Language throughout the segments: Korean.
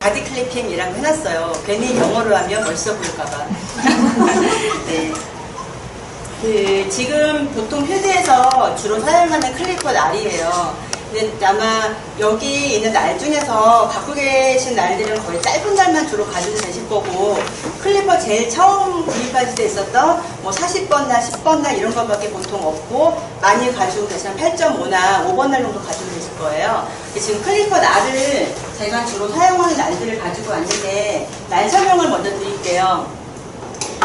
바디 클리핑이라고 해놨어요. 괜히 영어로 하면 멋있어 보일까봐. 네. 지금 보통 필드에서 주로 사용하는 클리퍼 날이에요. 근데 아마 여기 있는 날 중에서 갖고 계신 날들은 거의 짧은 날만 주로 가지고 계실 거고, 클리퍼 제일 처음 구입하실 때 있었던 뭐 40번 날, 10번 날 이런 것밖에 보통 없고, 많이 가지고 계시면 8.5나 5번 날 정도 가지고 계실 거예요. 지금 클리퍼 날을 제가 주로 사용하는 날들을 가지고 왔는데, 날 설명을 먼저 드릴게요.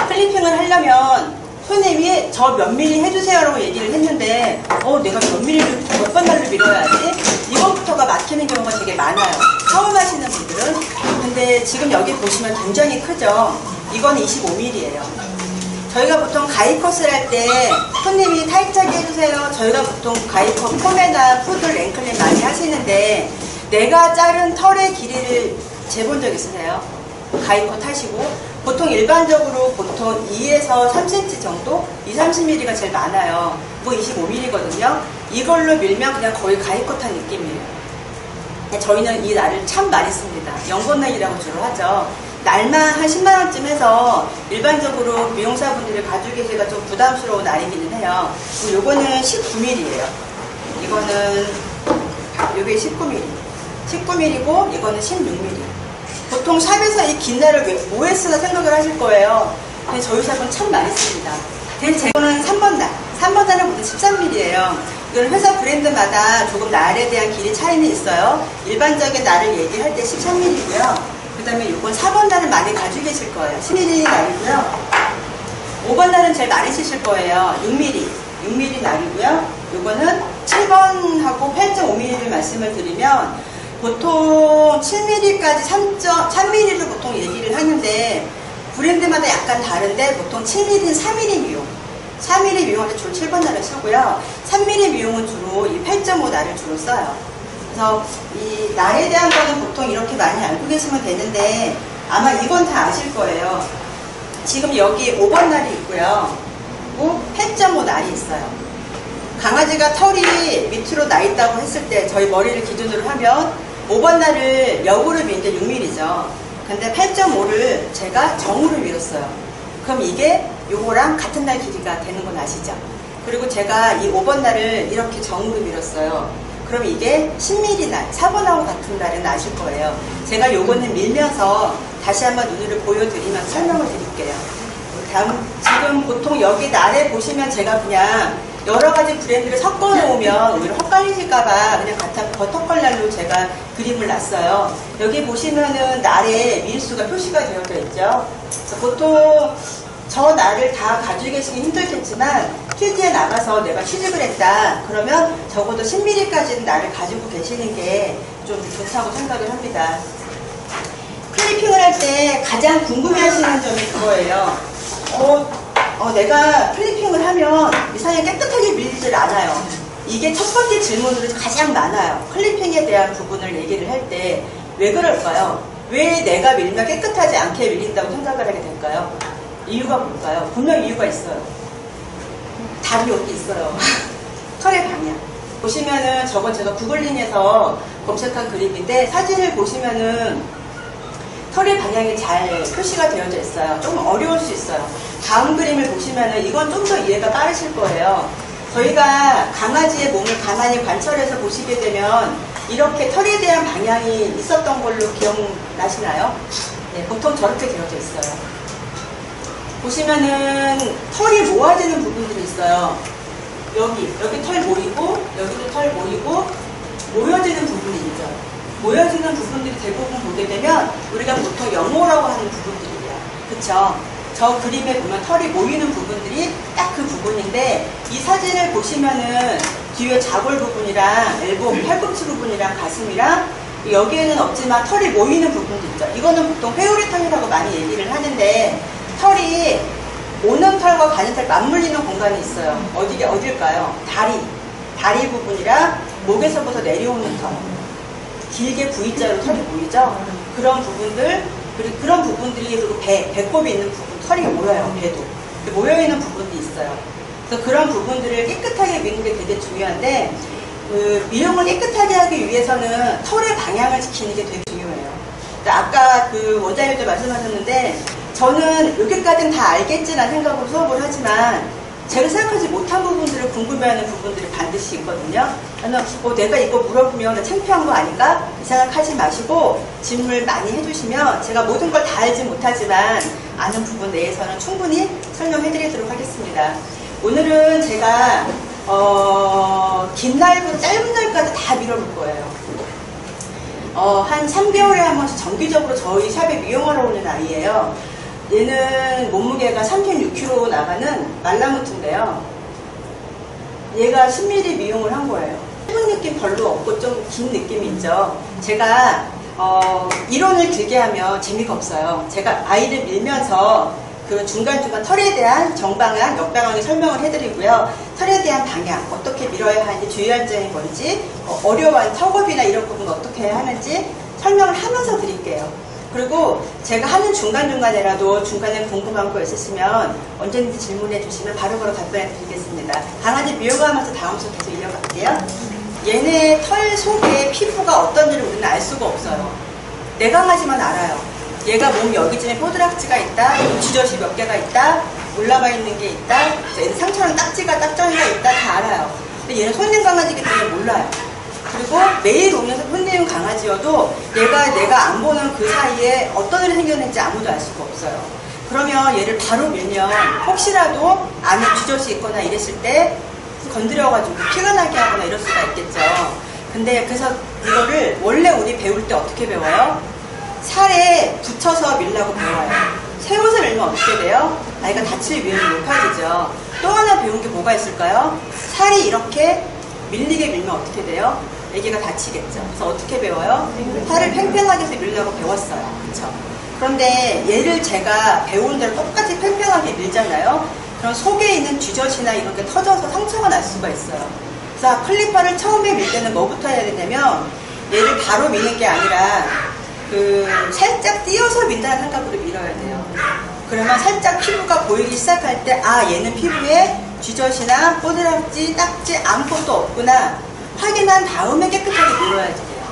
클리핑을 하려면 손님이 저 몇 미리 해주세요라고 얘기를 했는데, 내가 몇 미리를 몇 번 날로 밀어야지? 이것부터가 막히는 경우가 되게 많아요. 처음 하시는 분들은. 근데 지금 여기 보시면 굉장히 크죠? 이건 25mm예요. 저희가 보통 가이컷을 할 때 손님이 타이트하게 해주세요. 저희가 보통 가이컷 폼에나 푸드 랭클링 많이 하시는데, 내가 자른 털의 길이를 재본 적 있으세요? 가이컷 하시고 보통 일반적으로 보통 2에서 3cm 정도? 30mm가 제일 많아요. 뭐 25mm거든요. 이걸로 밀면 그냥 거의 가이컷한 느낌이에요. 저희는 이 날을 참 많이 씁니다. 연꽃날이라고 주로 하죠. 날만 한 10만원쯤 해서 일반적으로 미용사분들이 가지고 계시기가 좀 부담스러운 날이기는 해요. 요거는 19mm예요. 이거는 요게 19mm. 19mm고 이거는 16mm. 보통 샵에서 이 긴 날을 뭐에 쓰나 생각을 하실 거예요. 근데 저희 샵은 참 많이 씁니다. 제거는 3번 날. 3번 날은 보통 13mm예요. 이건 회사 브랜드마다 조금 날에 대한 길이 차이는 있어요. 일반적인 날을 얘기할 때 13mm고요. 그 다음에 이건 4번 날은 많이 가지고 계실 거예요. 10mm 날이고요. 5번 날은 제일 많이 쓰실 거예요. 6mm. 6mm 날이고요. 이거는 7번하고 8.5mm를 말씀을 드리면, 보통 7mm까지 3mm로 보통 얘기를 하는데, 브랜드마다 약간 다른데 보통 7mm는 4mm 미용. 4mm 미용할 때 주로 7번 날을 쓰고요. 3mm 미용은 주로 이 8.5 날을 주로 써요. 그래서 이 날에 대한 거는 보통 이렇게 많이 알고 계시면 되는데, 아마 이건 다 아실 거예요. 지금 여기 5번 날이 있고요. 그리고 8.5 날이 있어요. 강아지가 털이 밑으로 나 있다고 했을 때 저희 머리를 기준으로 하면 5번 날을 역으로 밀때 6mm죠. 근데 8.5를 제가 정으로 밀었어요. 그럼 이게 요거랑 같은 날 길이가 되는 건 아시죠? 그리고 제가 이 5번 날을 이렇게 정으로 밀었어요. 그럼 이게 10mm 날, 4번하고 같은 날은 아실 거예요. 제가 요거는 밀면서 다시 한번 눈으로 보여드리면서 설명을 드릴게요. 지금 보통 여기 날에 보시면 제가 그냥 여러 가지 브랜드를 섞어 놓으면 오히려 헛갈리실까봐 그냥 같은 버터컬러로 제가 그림을 놨어요. 여기 보시면은 날에 밀수가 표시가 되어져 있죠. 그래서 보통 저 날을 다 가지고 계시기 힘들겠지만, 필드에 나가서 내가 취직을 했다 그러면 적어도 10mm까지는 날을 가지고 계시는 게 좀 좋다고 생각을 합니다. 클리핑을 할 때 가장 궁금해 하시는 점이 그거예요. 내가 클리핑을 하면 이상하게 깨끗하게 밀리질 않아요. 이게 첫 번째 질문으로 가장 많아요. 클리핑에 대한 부분을 얘기를 할 때 왜 그럴까요? 왜 내가 밀면 깨끗하지 않게 밀린다고 생각을 하게 될까요? 이유가 뭘까요? 분명 이유가 있어요. 답이 여기 있어요. 털의 방향. 보시면은 저건 제가 구글링에서 검색한 그림인데, 사진을 보시면은 털의 방향이 잘 표시가 되어져 있어요. 좀 어려울 수 있어요. 다음 그림을 보시면은 이건 좀 더 이해가 빠르실 거예요. 저희가 강아지의 몸을 가만히 관찰해서 보시게 되면 이렇게 털에 대한 방향이 있었던 걸로 기억나시나요? 네, 보통 저렇게 되어져 있어요. 보시면은 털이 모아지는 부분들이 있어요. 여기 털 모이고, 여기도 털 모이고, 모여지는 부분이 있죠. 모여지는 부분들이 대부분 보게 되면 우리가 보통 영모라고 하는 부분들이에요. 그쵸? 저 그림에 보면 털이 모이는 부분들이 딱 그 부분인데, 이 사진을 보시면은 뒤에 자골 부분이랑 엘보, 팔꿈치 부분이랑 가슴이랑 여기에는 없지만 털이 모이는 부분도 있죠. 이거는 보통 회오리 털이라고 많이 얘기를 하는데, 털이 오는 털과 가는 털 맞물리는 공간이 있어요. 어딜까요? 다리 부분이랑 목에서부터 내려오는 털. 길게 V자로 털이 보이죠? 그런 부분들, 그리고 그런 부분들이, 그리고 배꼽이 있는 부분, 털이 모여요, 배도. 모여있는 부분도 있어요. 그래서 그런 부분들을 깨끗하게 미는 게 되게 중요한데, 미용을 깨끗하게 하기 위해서는 털의 방향을 지키는 게 되게 중요해요. 자, 아까 그 원장님도 말씀하셨는데 저는 여기까지는 다 알겠지라는 생각으로 수업을 하지만 제가 생각하지 못한 부분들을 궁금해하는 부분들이 반드시 있거든요. 그래서 내가 이거 물어보면 창피한 거 아닌가? 이 생각하지 마시고 질문을 많이 해주시면 제가 모든 걸 다 알지 못하지만 아는 부분 내에서는 충분히 설명해드리도록 하겠습니다. 오늘은 제가 긴 날부터 짧은 날까지 다 밀어볼 거예요. 한 3개월에 한 번씩 정기적으로 저희 샵에 미용하러 오는 아이예요. 얘는 몸무게가 36kg 나가는 말라무트인데요. 얘가 10mm 미용을 한 거예요. 짧은 느낌 별로 없고 좀 긴 느낌이 있죠. 제가 이론을 길게 하면 재미가 없어요. 제가 아이를 밀면서 그 중간중간 털에 대한 정방향, 역방향을 설명을 해드리고요. 털에 대한 방향, 어떻게 밀어야 하는지, 주의할 점이 뭔지, 어려워하는 턱업이나 이런 부분 어떻게 해야 하는지 설명을 하면서 드릴게요. 그리고 제가 하는 중간중간에라도 중간에 궁금한 거 있으시면 언제든지 질문해 주시면 바로바로 답변해 드리겠습니다. 강아지 미용하면서 다음 수업 계속 이어갈게요. 얘네 털 속에 피부가 어떤지를 우리는 알 수가 없어요. 내 강아지만 알아요. 얘가 몸 여기쯤에 뽀드락지가 있다, 쥐젖이 몇 개가 있다, 올라가 있는 게 있다, 얘는 상처랑 딱지가 있다 다 알아요. 근데 얘는 손님 강아지이기 때문에 몰라요. 그리고 매일 오면서 손님 강아지여도 내가 안 보는 그 사이에 어떤 일이 생겼는지 아무도 알 수가 없어요. 그러면 얘를 바로 밀면 혹시라도 안에 쥐젖이 있거나 이랬을 때 건드려가지고 피가 나게 하거나 이럴 수가 있겠죠. 근데 그래서 이거를 원래 우리 배울 때 어떻게 배워요? 살에 붙여서 밀라고 배워요. 새 옷을 밀면 어떻게 돼요? 아이가 다칠 위험이 높아지죠. 또 하나 배운 게 뭐가 있을까요? 살이 이렇게 밀리게 밀면 어떻게 돼요? 애기가 다치겠죠. 그래서 어떻게 배워요? 살을 팽팽하게 해서 밀려고 배웠어요. 그쵸? 그런데 얘를 제가 배운 대로 똑같이 팽팽하게 밀잖아요. 그럼 속에 있는 쥐젖이나 이런 게 터져서 상처가 날 수가 있어요. 그래서 클리퍼를 처음에 밀 때는 뭐부터 해야 되냐면 얘를 바로 미는 게 아니라 살짝 띄어서 민다는 생각으로 밀어야 돼요. 그러면 살짝 피부가 보이기 시작할 때 얘는 피부에 쥐젖이나 뽀드락지, 딱지 아무것도 없구나 확인한 다음에 깨끗하게 밀어야지 돼요.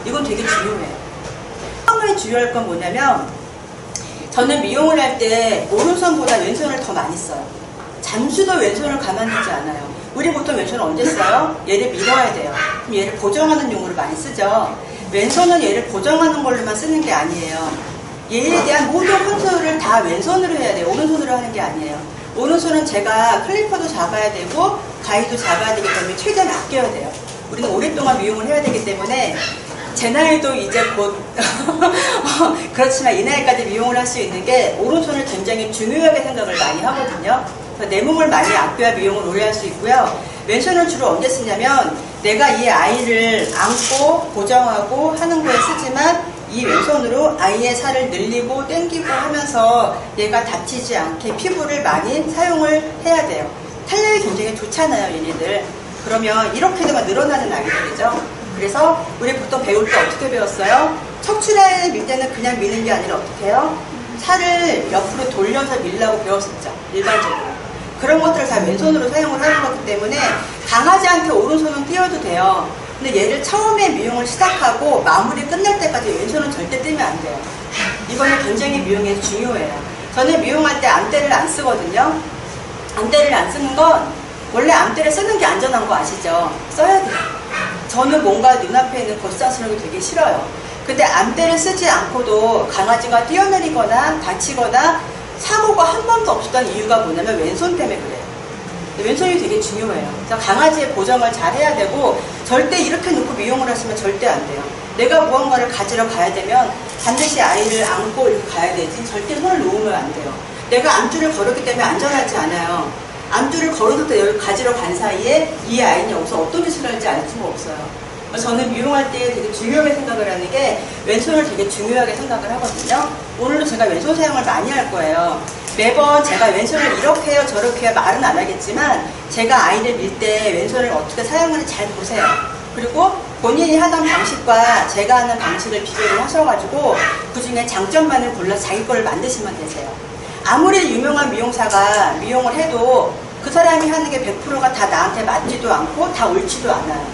이건 되게 중요해요. 처음에 주의할 건 뭐냐면 저는 미용을 할 때 오른손보다 왼손을 더 많이 써요. 잠시도 왼손을 가만두지 않아요. 우리 보통 왼손을 언제 써요? 얘를 밀어야 돼요. 그럼 얘를 보정하는 용으로 많이 쓰죠. 왼손은 얘를 보정하는 걸로만 쓰는 게 아니에요. 얘에 대한 모든 컨트롤을 다 왼손으로 해야 돼요. 오른손으로 하는 게 아니에요. 오른손은 제가 클리퍼도 잡아야 되고 가위도 잡아야 되기 때문에 최대한 아껴야 돼요. 우리는 오랫동안 미용을 해야 되기 때문에 제 나이도 이제 곧 그렇지만 이 나이까지 미용을 할 수 있는 게 오른손을 굉장히 중요하게 생각을 많이 하거든요. 내 몸을 많이 아껴야 미용을 오래 할 수 있고요. 왼손을 주로 언제 쓰냐면 내가 이 아이를 안고 보정하고 하는 거에 쓰지만 이 왼손으로 아이의 살을 늘리고 당기고 하면서 얘가 다치지 않게 피부를 많이 사용을 해야 돼요. 탄력이 굉장히 좋잖아요, 얘네들. 그러면 이렇게 되면 늘어나는 아이들이죠. 그래서 우리 보통 배울 때 어떻게 배웠어요? 척추라인을 밀 때는 그냥 미는 게 아니라 어떻게 해요? 살을 옆으로 돌려서 밀라고 배웠었죠, 일반적으로. 그런 것들을 다 왼손으로 사용을 하는 거기 때문에 강아지한테 오른손은 띄워도 돼요. 근데 얘를 처음에 미용을 시작하고 마무리 끝날 때까지 왼손은 절대 띄면 안 돼요. 이거는 굉장히 미용에서 중요해요. 저는 미용할 때 안대를 안 쓰거든요. 안대를 안 쓰는 건 원래 안대를 쓰는 게 안전한 거 아시죠? 써야 돼요. 저는 뭔가 눈앞에 있는 거스스러운 게 되게 싫어요. 근데 안대를 쓰지 않고도 강아지가 뛰어내리거나 다치거나 사고가 한 번도 없었던 이유가 뭐냐면 왼손 때문에 그래요. 왼손이 되게 중요해요. 그래서 강아지의 보정을 잘 해야 되고 절대 이렇게 놓고 미용을 하시면 절대 안 돼요. 내가 무언가를 가지러 가야 되면 반드시 아이를 안고 이렇게 가야 되지 절대 손을 놓으면 안 돼요. 내가 암줄을 걸었기 때문에 안전하지 않아요. 암줄을 걸어도 여기 가지러 간 사이에 이 아이는 여기서 어떤 짓을 할지 알 수가 없어요. 저는 미용할 때 되게 중요하게 생각을 하는 게 왼손을 되게 중요하게 생각을 하거든요. 오늘도 제가 왼손 사용을 많이 할 거예요. 매번 제가 왼손을 이렇게 해요 저렇게 해요 말은 안 하겠지만 제가 아이를 밀 때 왼손을 어떻게 사용하는지 잘 보세요. 그리고 본인이 하던 방식과 제가 하는 방식을 비교를 하셔가지고 그 중에 장점만을 골라서 자기 거를 만드시면 되세요. 아무리 유명한 미용사가 미용을 해도 그 사람이 하는 게 100%가 다 나한테 맞지도 않고 다 옳지도 않아요.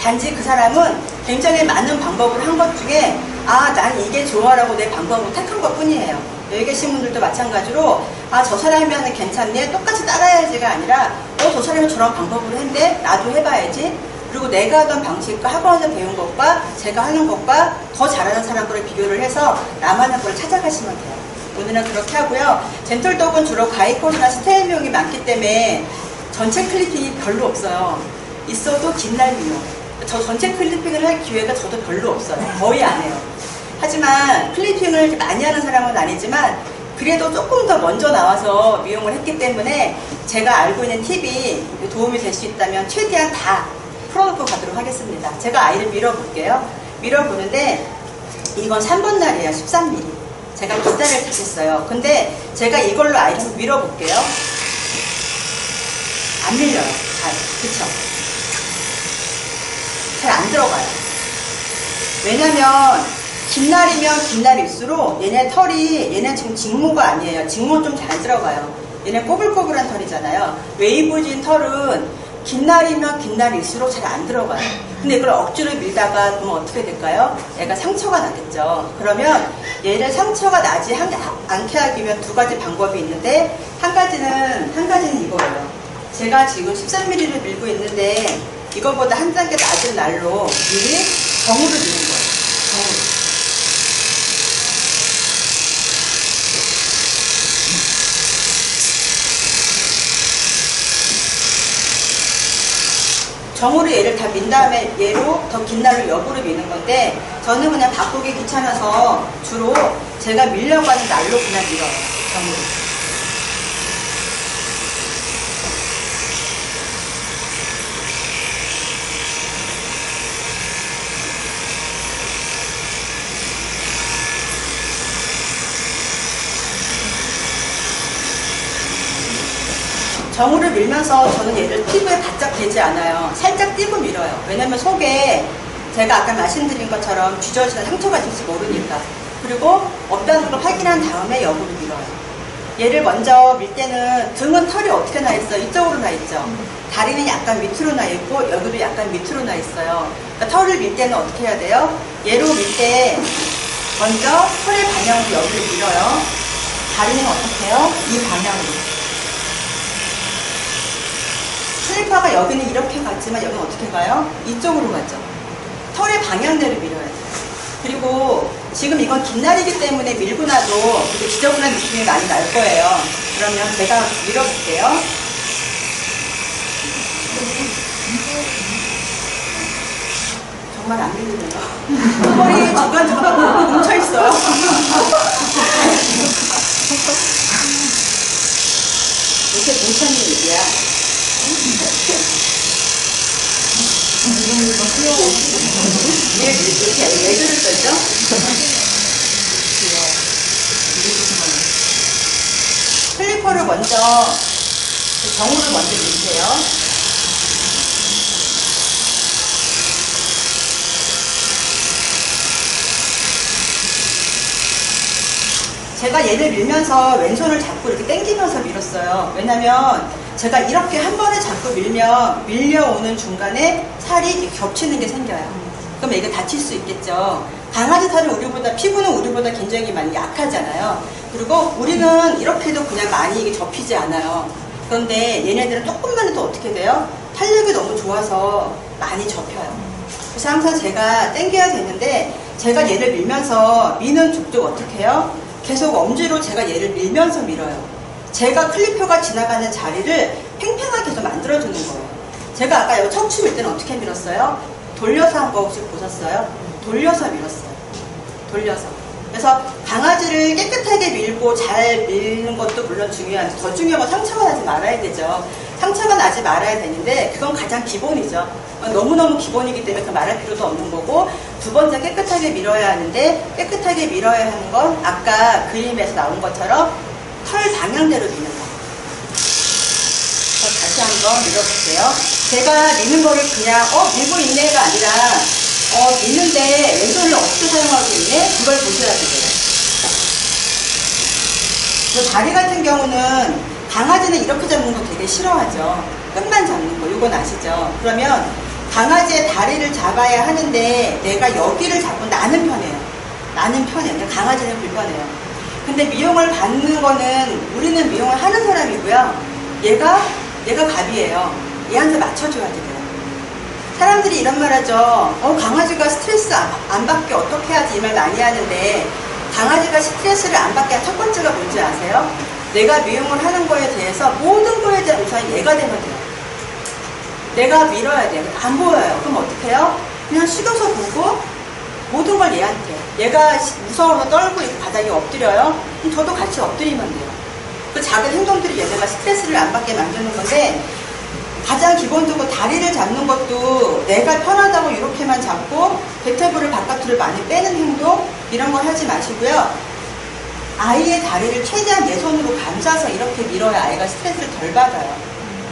단지 그 사람은 굉장히 많은 방법을 한 것 중에 난 이게 좋아라고 내 방법을 택한 것 뿐이에요. 여기 계신 분들도 마찬가지로 저 사람이 하는 괜찮네 똑같이 따라야지가 아니라 저 사람이 저런 방법으로 했는데 나도 해봐야지. 그리고 내가 하던 방식과 학원에서 배운 것과 제가 하는 것과 더 잘하는 사람들을 비교를 해서 나만의 걸 찾아가시면 돼요. 오늘은 그렇게 하고요. 젠틀독은 주로 가이코스나 스테일 미용이 많기 때문에 전체 클리핑이 별로 없어요. 있어도 긴 날 미용. 저 전체 클리핑을 할 기회가 저도 별로 없어요. 거의 안 해요. 하지만 클리핑을 많이 하는 사람은 아니지만 그래도 조금 더 먼저 나와서 미용을 했기 때문에 제가 알고 있는 팁이 도움이 될 수 있다면 최대한 다 풀어놓고 가도록 하겠습니다. 제가 아이를 밀어볼게요. 밀어보는데 이건 3번 날이에요. 13mm. 제가 기타를 타셨어요. 근데 제가 이걸로 아이를 밀어볼게요. 안 밀려요. 잘. 그쵸? 잘 안 들어가요. 왜냐면 긴 날이면 긴 날일수록 얘네 지금 직모가 아니에요. 직모 좀 잘 들어가요. 얘네 꼬불꼬불한 털이잖아요. 웨이브진 털은 긴 날이면 긴 날일수록 잘 안 들어가요. 근데 이걸 억지로 밀다가 보면 어떻게 될까요? 얘가 상처가 나겠죠. 그러면 얘를 상처가 나지 않게 하기 위한 두 가지 방법이 있는데 한 가지는 이거예요. 제가 지금 13mm를 밀고 있는데 이거보다 한 단계 낮은 날로 미리 정으로 미는 거예요. 정으로. 정으로 얘를 다 민 다음에 얘로 더 긴 날로 옆으로 미는 건데 저는 그냥 바꾸기 귀찮아서 주로 제가 밀려고 하는 날로 그냥 밀어요. 정으로. 정으로 밀면서 저는 얘를 피부에 바짝 대지 않아요. 살짝 띄고 밀어요. 왜냐면 속에 제가 아까 말씀드린 것처럼 쥐어지나 상처가 있을지 모르니까. 그리고 없다는 걸 확인한 다음에 옆으로 밀어요. 얘를 먼저 밀 때는 등은 털이 어떻게 나 있어요? 이쪽으로 나 있죠. 다리는 약간 밑으로 나 있고 여기도 약간 밑으로 나 있어요. 그러니까 털을 밀 때는 어떻게 해야 돼요? 얘로 밀 때 먼저 털의 방향으로 여기를 밀어요. 다리는 어떻게 해요? 이 방향으로. 슬리퍼가 여기는 이렇게 갔지만 여기는 어떻게 가요? 이쪽으로 가죠. 털의 방향대로 밀어야 돼요. 그리고 지금 이건 긴 날이기 때문에 밀고 나도 이렇게 지저분한 느낌이 많이 날 거예요. 그러면 제가 밀어볼게요. 정말 안 밀리네요. 털이 중간중간 뭉쳐있어요. 이렇게 뭉쳐있는 얘기야. 이렇게 애교를 떨죠? 클리퍼를 먼저 정으로 먼저 밀게요. 제가 얘를 밀면서 왼손을 잡고 이렇게 당기면서 밀었어요. 왜냐면 제가 이렇게 한 번에 잡고 밀면 밀려오는 중간에 살이 겹치는 게 생겨요. 그럼 얘가 다칠 수 있겠죠. 강아지 털은 피부는 우리보다 굉장히 많이 약하잖아요. 그리고 우리는 이렇게 해도 그냥 많이 이게 접히지 않아요. 그런데 얘네들은 조금만 해도 어떻게 돼요? 탄력이 너무 좋아서 많이 접혀요. 그래서 항상 제가 당겨야 되는데 제가 얘를 밀면서 미는 족족 어떻게 해요? 계속 엄지로 제가 얘를 밀면서 밀어요. 제가 클리퍼가 지나가는 자리를 팽팽하게 해서 만들어주는 거예요. 제가 아까 여기 척추 밀 때는 어떻게 밀었어요? 돌려서 한 거 혹시 보셨어요? 돌려서 밀었어요. 돌려서. 그래서 강아지를 깨끗하게 밀고 잘 밀는 것도 물론 중요한데 더 중요한 건 상처가 나지 말아야 되죠. 상처가 나지 말아야 되는데 그건 가장 기본이죠. 너무너무 기본이기 때문에 그 말할 필요도 없는 거고 두 번째 깨끗하게 밀어야 하는데 깨끗하게 밀어야 하는 건 아까 그림에서 나온 것처럼 털 방향대로 미는 거. 다시 한번 밀어볼게요. 제가 미는 거를 그냥 밀고 있네가 아니라 미는데 왼손을 어떻게 사용하고 있네? 그걸 보셔야 돼요. 다리 같은 경우는 강아지는 이렇게 잡는 거 되게 싫어하죠. 끝만 잡는 거. 이건 아시죠? 그러면 강아지의 다리를 잡아야 하는데 내가 여기를 잡고 나는 편해요. 나는 편해요. 강아지는 불편해요. 근데 미용을 받는 거는 우리는 미용을 하는 사람이고요. 얘가 갑이에요. 얘한테 맞춰줘야 돼요. 사람들이 이런 말 하죠. 강아지가 스트레스 안 받게 어떻게 하지? 이 말 많이 하는데 강아지가 스트레스를 안 받게 한 첫 번째가 뭔지 아세요? 내가 미용을 하는 거에 대해서 모든 거에 대한 우선이 얘가 되면 돼요. 내가 밀어야 돼요. 안 보여요. 그럼 어떻게 해요? 그냥 숙여서 보고 모든 걸 얘한테. 얘가 무서워서 떨고 바닥에 엎드려요. 그럼 저도 같이 엎드리면 돼요. 그 작은 행동들이 얘네가 스트레스를 안 받게 만드는 건데 가장 기본적으로 다리를 잡는 것도 내가 편하다고 이렇게만 잡고 백태부를 바깥으로 많이 빼는 행동 이런 걸 하지 마시고요. 아이의 다리를 최대한 내 손으로 감싸서 이렇게 밀어야 아이가 스트레스를 덜 받아요.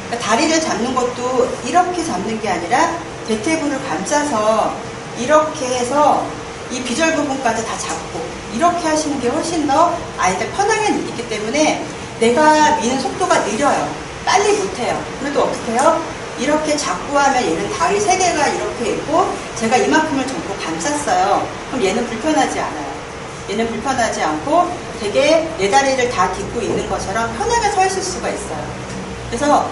그러니까 다리를 잡는 것도 이렇게 잡는 게 아니라 백태부를 감싸서 이렇게 해서 이 비절 부분까지 다 잡고 이렇게 하시는 게 훨씬 더 아이가 편하게 느끼기 때문에 내가 미는 속도가 느려요. 빨리 못해요. 그래도 어떻게 해요? 이렇게 잡고 하면 얘는 다리 3개가 이렇게 있고 제가 이만큼을 전부 감쌌어요. 그럼 얘는 불편하지 않아요. 얘는 불편하지 않고 되게 내 다리를 다 딛고 있는 것처럼 편하게 서 있을 수가 있어요. 그래서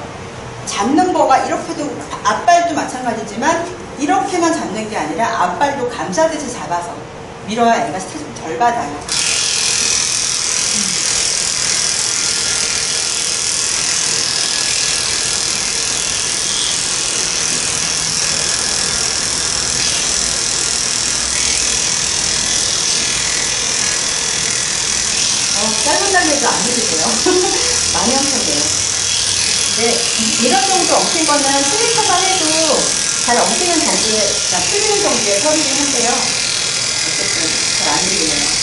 잡는 거가 이렇게도 앞발도 마찬가지지만 이렇게만 잡는 게 아니라 앞발도 감싸듯이 잡아서 밀어야 애가 스트레스를 덜 받아요. 짧은 날에도 안 해주세요. 많이 엉켜져요. 네, 이런 정도 엉킨 거는 클리퍼만 해도 잘 엉키는 정도에, 풀리는 정도의 털이긴 한데요. 어쨌든 잘 안 들리네요.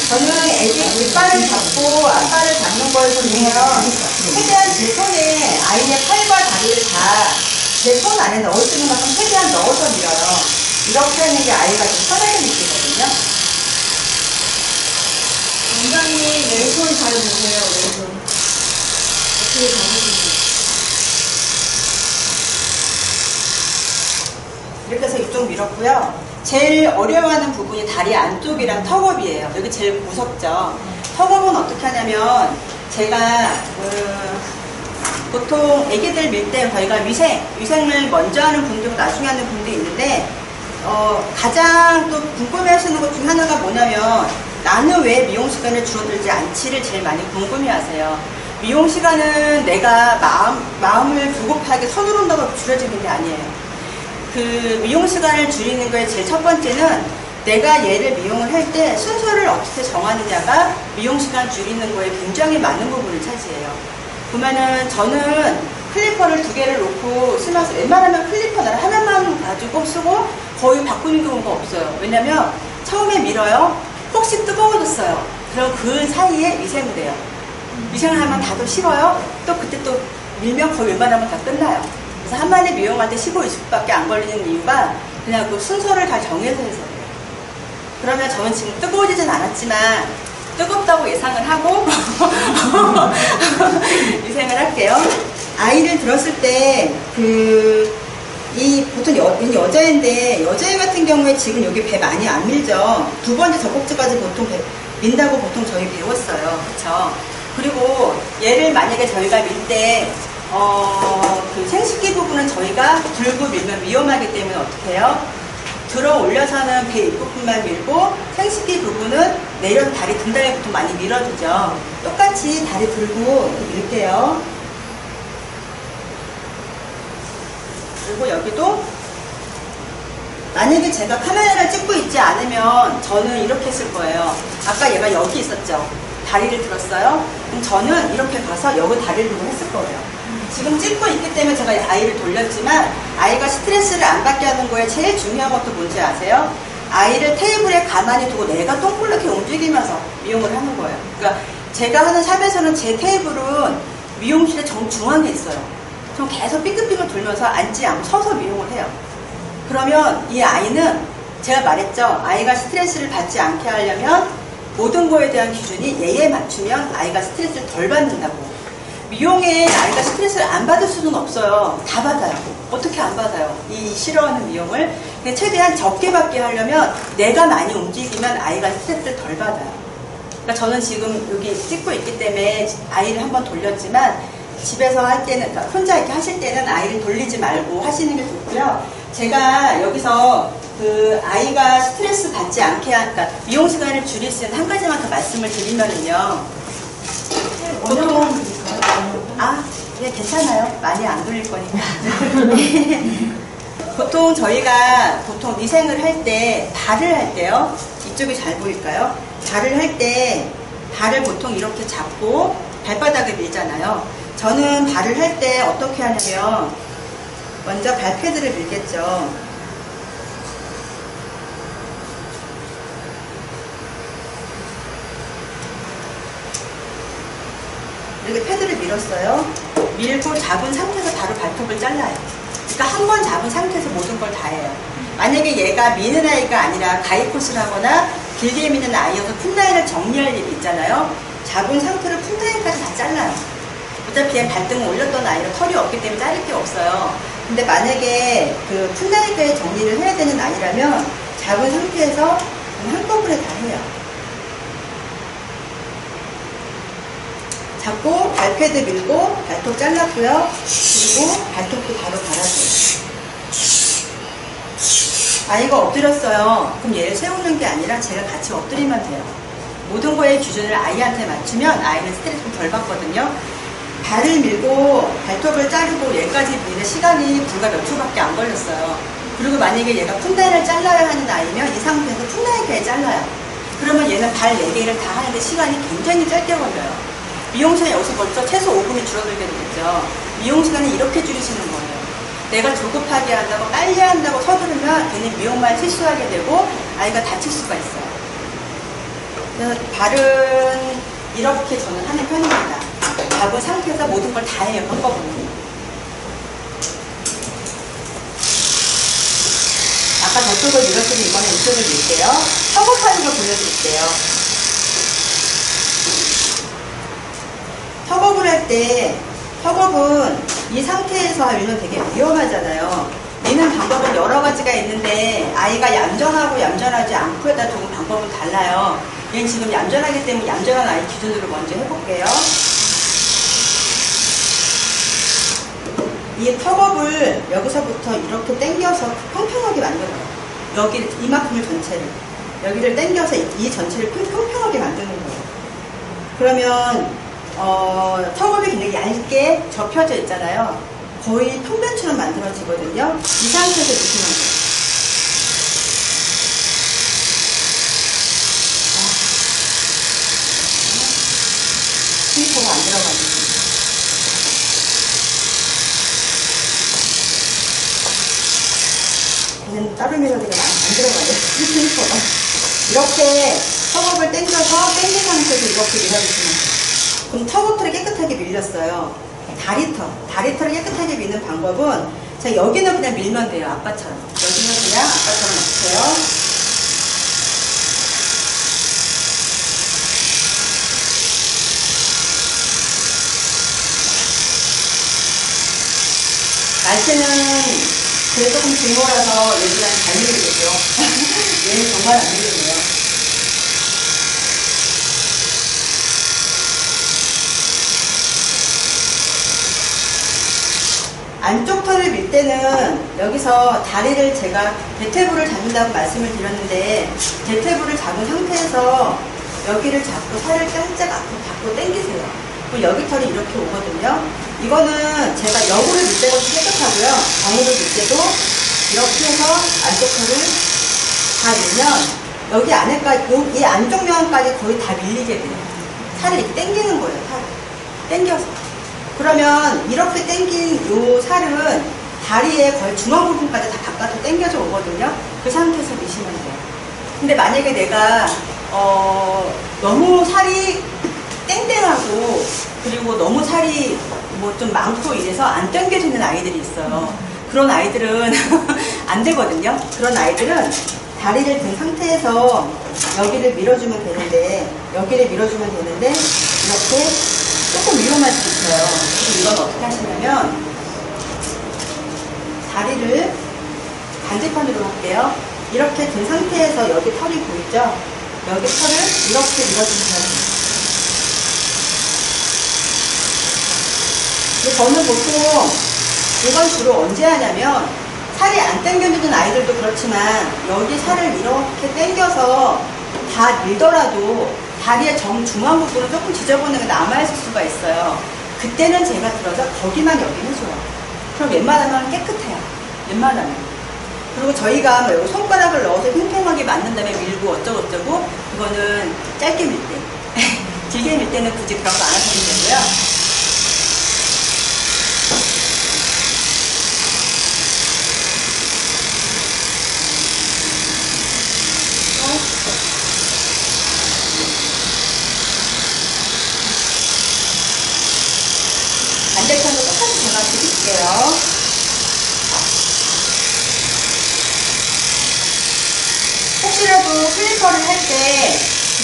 저는 애기 뒷발을 잡고 앞발을 잡는 거에서 보면 최대한 제 손에 아이의 팔과 다리를 다 제 손 안에 넣을 수 있는 만큼 최대한 넣어서 밀어요. 이렇게 하는 게 아이가 좀 편하게 느끼거든요. 원장님 왼손 잘 보세요. 왼손 어떻게 잡으시나요? 이렇게 해서 이쪽 밀었고요. 제일 어려워하는 부분이 다리 안쪽이랑 턱업이에요. 여기 제일 무섭죠. 턱업은 어떻게 하냐면 제가 보통 애기들 밀 때 저희가 위생을 먼저 하는 분들고 나중에 하는 분들이 있는데 가장 또 궁금해하시는 것 중에 하나가 뭐냐면 나는 왜 미용 시간을 줄어들지 않지를 제일 많이 궁금해하세요. 미용 시간은 내가 마음을 조급하게 서두른다고 줄여지는 게 아니에요. 그 미용 시간을 줄이는 거에 제일 첫 번째는 내가 얘를 미용을 할 때 순서를 어떻게 정하느냐가 미용 시간 줄이는 거에 굉장히 많은 부분을 차지해요. 보면은 저는 클리퍼를 2개를 놓고 쓰면서 웬만하면 클리퍼를 하나만 가지고 쓰고 거의 바꾸는 경우가 없어요. 왜냐면 처음에 밀어요. 혹시 뜨거워졌어요. 그럼 그 사이에 위생을 해요. 위생을 하면 다도 식어요. 또 그때 또 밀면 거의 웬만하면 다 끝나요. 그래서 한 마리 미용할 때 15, 20분밖에 안 걸리는 이유가 그냥 그 순서를 다 정해서 해서 그래요. 그러면 저는 지금 뜨거워지진 않았지만 뜨겁다고 예상을 하고 위생을 할게요. 아이를 들었을 때 보통 여자인데 여자애 같은 경우에 지금 여기 배 많이 안 밀죠. 2번째 젖꼭지까지 보통 민다고 보통 저희 배웠어요. 그쵸? 그리고 얘를 만약에 저희가 밀 때 그 생식기 부분은 저희가 들고 밀면 위험하기 때문에 어떻게 해요? 들어 올려서는 배 입부분만 밀고 생식기 부분은 내려서 다리 등다리에 보통 많이 밀어주죠. 똑같이 다리 들고 이렇게 밀게요. 그리고 여기도 만약에 제가 카메라를 찍고 있지 않으면 저는 이렇게 했을 거예요. 아까 얘가 여기 있었죠. 다리를 들었어요. 그럼 저는 이렇게 가서 여기 다리를 들고 했을 거예요. 지금 찍고 있기 때문에 제가 아이를 돌렸지만 아이가 스트레스를 안 받게 하는 거에 제일 중요한 것도 뭔지 아세요? 아이를 테이블에 가만히 두고 내가 똥볼렇게 움직이면서 미용을 하는 거예요. 그러니까 제가 하는 샵에서는 제 테이블은 미용실의 정중앙에 있어요. 전 계속 삐끗삐끗 돌면서 앉지 않고 서서 미용을 해요. 그러면 이 아이는 제가 말했죠. 아이가 스트레스를 받지 않게 하려면 모든 거에 대한 기준이 얘에 맞추면 아이가 스트레스를 덜 받는다고. 미용에 아이가 스트레스를 안 받을 수는 없어요. 다 받아요. 어떻게 안 받아요? 이 싫어하는 미용을. 근데 최대한 적게 받게 하려면 내가 많이 움직이면 아이가 스트레스를 덜 받아요. 그러니까 저는 지금 여기 찍고 있기 때문에 아이를 한번 돌렸지만 집에서 할 때는, 그러니까 혼자 이렇게 하실 때는 아이를 돌리지 말고 하시는 게 좋고요. 제가 여기서 그 아이가 스트레스 받지 않게 그러니까 미용 시간을 줄일 수 있는 한 가지만 더 말씀을 드리면은요. 보통 네, 괜찮아요. 많이 안 돌릴 거니까. 보통 저희가 보통 미생을 할 때 발을 할 때요. 이쪽이 잘 보일까요? 발을 할 때 발을 보통 이렇게 잡고 발바닥을 밀잖아요. 저는 발을 할 때 어떻게 하냐면 먼저 발패드를 밀겠죠. 이렇게 패드를 밀었어요. 밀고 잡은 상태에서 바로 발톱을 잘라요. 그러니까 한 번 잡은 상태에서 모든 걸 다 해요. 만약에 얘가 미는 아이가 아니라 가이콧을 하거나 길게 미는 아이여서 풋라인을 정리할 일이 있잖아요. 잡은 상태로 풋라인까지 다 잘라요. 어차피 얘 발등을 올렸던 아이는 털이 없기 때문에 자를 게 없어요. 근데 만약에 그 풋라인까지 정리를 해야 되는 아이라면 잡은 상태에서 한꺼번에 다 해요. 잡고 발패드 밀고 발톱 잘랐고요. 그리고 발톱도 바로 갈아줘요. 아이가 엎드렸어요. 그럼 얘를 세우는 게 아니라 제가 같이 엎드리면 돼요. 모든 거의 기준을 아이한테 맞추면 아이는 스트레스 좀 덜 받거든요. 발을 밀고 발톱을 자르고 얘까지 미는 시간이 불과 몇 초밖에 안 걸렸어요. 그리고 만약에 얘가 풋라인을 잘라야 하는 아이면 이 상태에서 풋라인까지 잘라요. 그러면 얘는 발 4개를 다 하는데 시간이 굉장히 짧게 걸려요. 미용실은 여기서 벌써 최소 5분이 줄어들게 되겠죠. 미용 시간을 이렇게 줄이시는 거예요. 내가 조급하게 한다고 빨리 한다고 서두르면 괜히 미용만 실수하게 되고 아이가 다칠 수가 있어요. 그래서 발은 이렇게 저는 하는 편입니다. 잡은 상태에서 모든 걸 다 해요. 한꺼번에. 아까 저쪽을 밀었으니 이번에 이쪽을 밀게요. 턱업하는 거 보여드릴게요. 턱업을 할 때 턱업은 이 상태에서 밀면 되게 위험하잖아요. 미는 방법은 여러 가지가 있는데 아이가 얌전하고 얌전하지 않고에 따라 조금 방법은 달라요. 얘는 지금 얌전하기 때문에 얌전한 아이 기준으로 먼저 해볼게요. 이 턱업을 여기서부터 이렇게 당겨서 평평하게 만들어요. 여기 이만큼을 전체를 여기를 당겨서 이 전체를 평평하게 만드는 거예요. 그러면 턱업이 굉장히 얇게 접혀져 있잖아요. 거의 평면처럼 만들어지거든요. 이 상태에서 이렇게 만들어요. 슬리퍼가 안 들어가지고. 얘는 다른 매력이 안 들어가요. 슬리퍼가. 이렇게 턱업을 당겨서 당긴 상태에서 이렇게 밀어주시면 돼요. 그럼 턱업털이 깨끗하게 밀렸어요. 다리털을 깨끗하게 미는 방법은 자 여기는 그냥 밀면 돼요. 아빠처럼. 여기는 그냥 아빠처럼 넣으세요. 날씨는 그래 조금 징후라서 얘들은 잘 밀리겠죠. 얘는 정말 안 밀리네요. 안쪽 털을 밀 때는 여기서 다리를 제가 대퇴부를 잡는다고 말씀을 드렸는데 대퇴부를 잡은 상태에서 여기를 잡고 살을 살짝 앞으로 밖으로 당기세요. 그럼 여기 털이 이렇게 오거든요. 이거는 제가 역으로 밀 때도 깨끗하고요. 정으로 밀 때도 이렇게 해서 안쪽 털을 다 밀면 여기 안에까지 이 안쪽 면까지 거의 다 밀리게 돼요. 살을 이렇게 당기는 거예요. 살을 당겨서. 그러면 이렇게 당긴 요 살은 다리의 거의 중앙 부분까지 다 바깥으로 당겨져 오거든요. 그 상태에서 미시면 돼요. 근데 만약에 내가 너무 살이 그리고 너무 살이 뭐 좀 많고 이래서 안 당겨지는 아이들이 있어요. 그런 아이들은 안 되거든요. 그런 아이들은 다리를 든 상태에서 여기를 밀어주면 되는데 이렇게 조금 위험할 수 있어요. 그래서 이건 어떻게 하시냐면 다리를 반대편으로 할게요. 이렇게 든 상태에서 여기 털이 보이죠? 여기 털을 이렇게 밀어주세요. 근데 저는 보통 이건 주로 언제 하냐면 살이 안 당겨지는 아이들도 그렇지만 여기 살을 이렇게 당겨서 다 밀더라도 다리의 정중앙 부분은 조금 지저분한 게 남아있을 수가 있어요. 그때는 제가 들어서 거기만 여기 해줘요. 그럼 웬만하면 깨끗해요. 웬만하면. 그리고 저희가 뭐 여기 손가락을 넣어서 팽팽하게 만든 다음에 밀고 어쩌고저쩌고 그거는 짧게 밀 때. 길게 밀 때는 굳이 그런 거 안 하셔도 되고요. 반대편도 똑같이 제가 드릴게요. 혹시라도 클리퍼를 할 때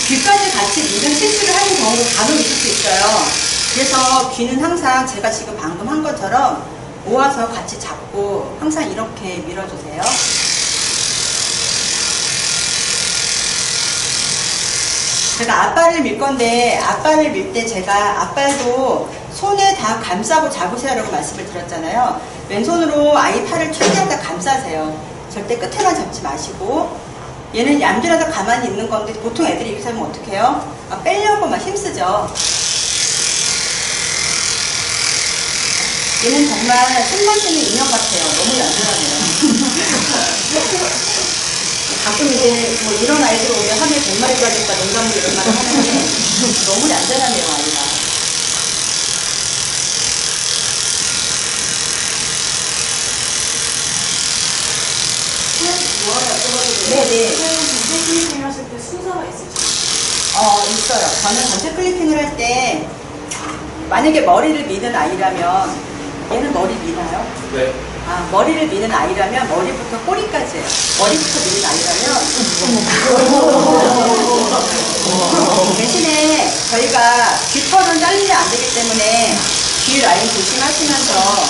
귀까지 같이 밀는 실수를 하는 경우도 간혹 있을 수 있어요. 그래서 귀는 항상 제가 지금 방금 한 것처럼 모아서 같이 잡고 항상 이렇게 밀어주세요. 제가 앞발을 밀 건데 앞발을 밀 때 제가 앞발도 손에 다 감싸고 잡으세요라고 말씀을 드렸잖아요. 왼손으로 아이 팔을 최대한 다 감싸세요. 절대 끝에만 잡지 마시고. 얘는 얌전하다 가만히 있는 건데 보통 애들이 이렇게 하면 어떻게 해요? 빼려고 막 힘쓰죠. 얘는 정말 숨만 쉬는 인형 같아요. 너무 얌전하네요. 가끔 이제 뭐 이런 아이들 오면 하루에 100마리도 하니까 농담으로 이런 말을 하는데 너무 얌전하네요, 아이가. 네네. 전체 클리핑 하실 때 순서가 있으시죠? 있어요. 저는 전체 클리핑을 할 때 만약에 머리를 미는 아이라면 얘는 머리 미나요? 네. 머리를 미는 아이라면 머리부터 꼬리까지예요. 머리부터 미는 아이라면 대신에 저희가 귀털은 잘리면 안 되기 때문에 귀 라인 조심하시면서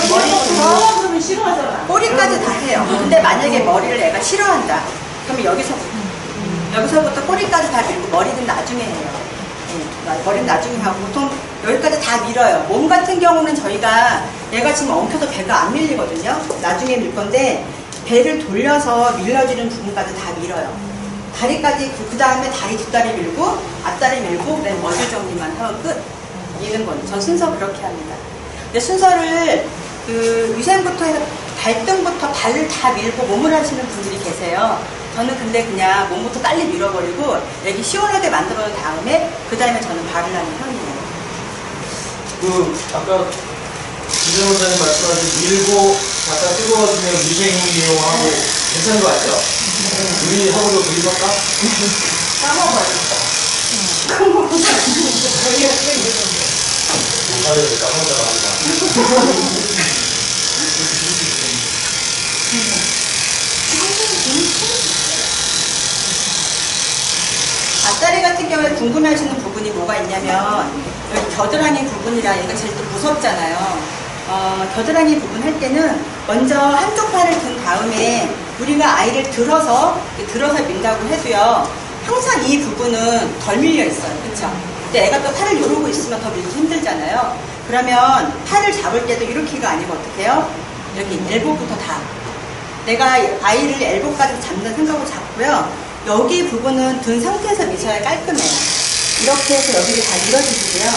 머리부터 그러면 싫어하잖아. 꼬리까지 다 해요. 근데 만약에 머리를 애가 싫어한다. 그러면 여기서부터 꼬리까지 다 밀고 머리는 나중에 해요. 머리는 나중에 하고 보통 여기까지 다 밀어요. 몸 같은 경우는 저희가 얘가 지금 엉켜서 배가 안 밀리거든요. 나중에 밀 건데 배를 돌려서 밀려지는 부분까지 다 밀어요. 다리까지 그 다음에 다리 뒷다리 밀고 앞다리 밀고 그다음에 머리 정리만 하고 끝. 미는 거는 전 순서 그렇게 합니다. 근데 순서를 그 위생부터 해서 발등부터 발을 다 밀고 몸을 하시는 분들이 계세요. 저는 근데 그냥 몸부터 빨리 밀어버리고 여기 시원하게 만들어 놓은 다음에 그 다음에 저는 발을 하는 편이에요. 아까 김정 원장님 말씀하신 밀고 갖다 뜨거워주면 위생이용하고 괜찮은 거 아니죠? 우리 하고도 드리볼까? 까먹어요. 다들 까먹다가 합니다. 앞다리 같은 경우에 궁금해하시는 부분이 뭐가 있냐면 여기 겨드랑이 부분이라 얘가 제일 또 무섭잖아요. 겨드랑이 부분 할 때는 먼저 한쪽 팔을 든 다음에 우리가 아이를 들어서 민다고 해도요. 항상 이 부분은 덜 밀려 있어요. 그쵸? 근데 애가 또 팔을 요러고 있으면 더 밀기 힘들잖아요. 그러면 팔을 잡을 때도 이렇게가 아니고 어떻게 해요? 여기 엘보부터 다. 내가 아이를 엘보까지 잡는 생각으로 잡고요. 여기 부분은 든 상태에서 미셔야 깔끔해요. 이렇게 해서 여기를 다 밀어주시고요.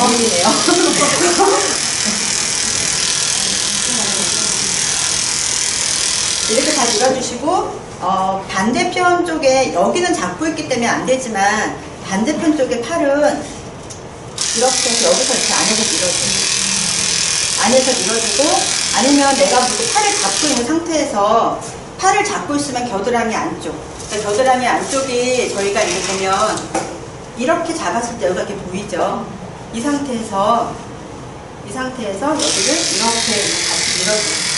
밀리네요. 이렇게 다 밀어주시고 반대편 쪽에 여기는 잡고 있기 때문에 안 되지만 반대편 쪽에 팔은 이렇게 해서 여기서 이렇게 안에서 밀어줘요. 안에서 밀어주고, 아니면 내가 무슨 팔을 잡고 있는 상태에서 팔을 잡고 있으면 겨드랑이 안쪽, 그러니까 겨드랑이 안쪽이 저희가 이렇게 보면 이렇게 잡았을 때 여기가 이렇게 보이죠. 이 상태에서 여기를 이렇게 같이 밀어줘요.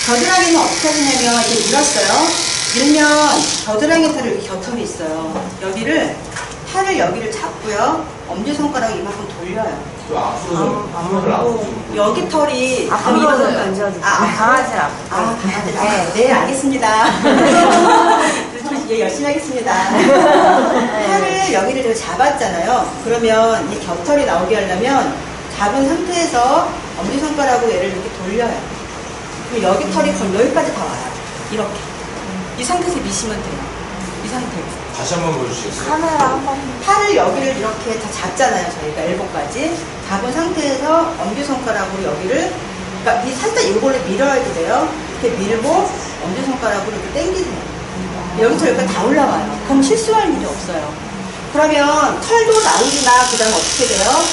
겨드랑이는 어떻게 하시냐면 이렇게 밀었어요. 밀면 겨드랑이 털이 여기 겨털이 있어요. 여기를 팔을 여기를 잡고요. 엄지손가락을 이만큼 돌려요. 좀 앞으로 좀, 앞으로 앞으로. 여기 털이 앞으로 좀 좀 던져주세요. 강아지 앞으로. 강아지 네. 네, 알겠습니다. 예, 열심히 하겠습니다. 팔을 여기를 제가 잡았잖아요. 그러면 이 겨털이 나오게 하려면 잡은 상태에서 엄지손가락으로 얘를 이렇게 돌려요. 그럼 여기 털이 거의 여기까지 다 와요. 이렇게. 이 상태에서 미시면 돼요. 이 상태에서. 다시 한번 보여주시겠어요? 카메라 한번. 팔을 여기를 이렇게 다 잡잖아요. 저희가 엘보까지. 잡은 상태에서 엄지손가락으로 여기를, 그러니까 이 살짝 이걸로 밀어야 돼요. 이렇게 밀고 엄지손가락으로 이렇게 당기세요. 여기서 여기까지 다 올라와요. 그럼 실수할 일이 없어요. 그러면 털도 나오지만 그 다음에 어떻게 돼요?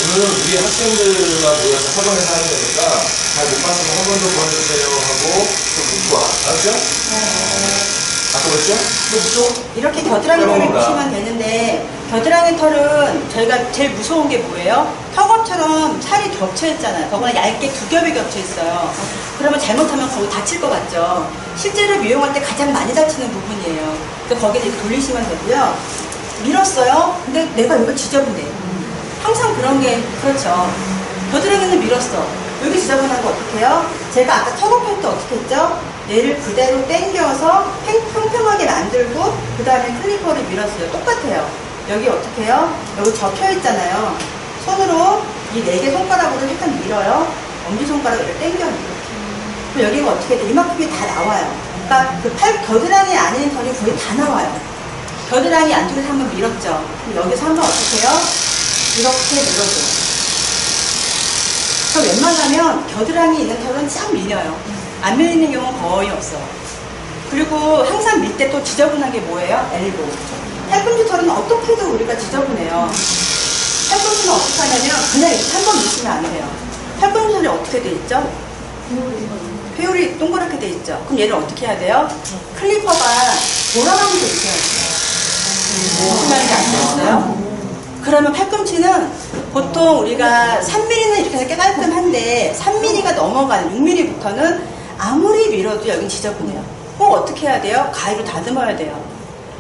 오늘은 우리 학생들과 모여서 학원에서 하는 거니까 잘 못 봤으면 한 번 더 보여주세요 하고 좀 묻고 와. 알았죠? 아까 그랬죠? 이렇게 겨드랑이 털을 해봅니다. 보시면 되는데, 겨드랑이 털은 저희가 제일 무서운 게 뭐예요? 턱업처럼 살이 겹쳐 있잖아요. 거기가 얇게 두 겹이 겹쳐 있어요. 그러면 잘못하면 거기 다칠 것 같죠? 실제로 미용할 때 가장 많이 다치는 부분이에요. 그래서 거기를 이렇게 돌리시면 되고요. 밀었어요. 근데 내가 이거 지저분해. 항상 그런 게, 그렇죠. 겨드랑이는 밀었어. 여기 지저분한 거 어떻게 해요? 제가 아까 턱업할 때 어떻게 했죠? 얘를 그대로 당겨서 평평하게 만들고 그 다음에 클리퍼를 밀었어요. 똑같아요. 여기 어떻게 해요? 여기 접혀 있잖아요. 손으로 이 4개 손가락으로 일단 밀어요. 엄지손가락을 당겨요. 이렇게. 그럼 여기가 어떻게 돼? 이만큼이 다 나와요. 그러니까 그 겨드랑이 안에 털이 거의 다 나와요. 겨드랑이 안쪽에서 한번 밀었죠. 그럼 여기서 한번 어떻게 해요? 이렇게 밀어줘요. 그럼 웬만하면 겨드랑이 있는 털은 싹 밀려요. 안 밀리는 경우는 거의 없어요. 그리고 항상 밀 때 또 지저분한 게 뭐예요? 엘보. 팔꿈치 털은 어떻게 해도 우리가 지저분해요. 팔꿈치는 어떻게 하냐면 그냥 이렇게 한 번 밀시면 안 돼요. 팔꿈치 털이 어떻게 돼 있죠? 회오리 동그랗게 돼 있죠. 그럼 얘를 어떻게 해야 돼요? 클리퍼가 돌아가면서 있어야 돼요. 무슨 말인지 아시겠어요? 그러면 팔꿈치는 보통 우리가 3mm는 이렇게 해서 깔끔한데 3mm가 넘어가는 6mm부터는 아무리 밀어도 여긴 지저분해요. 그럼 어떻게 해야 돼요? 가위로 다듬어야 돼요.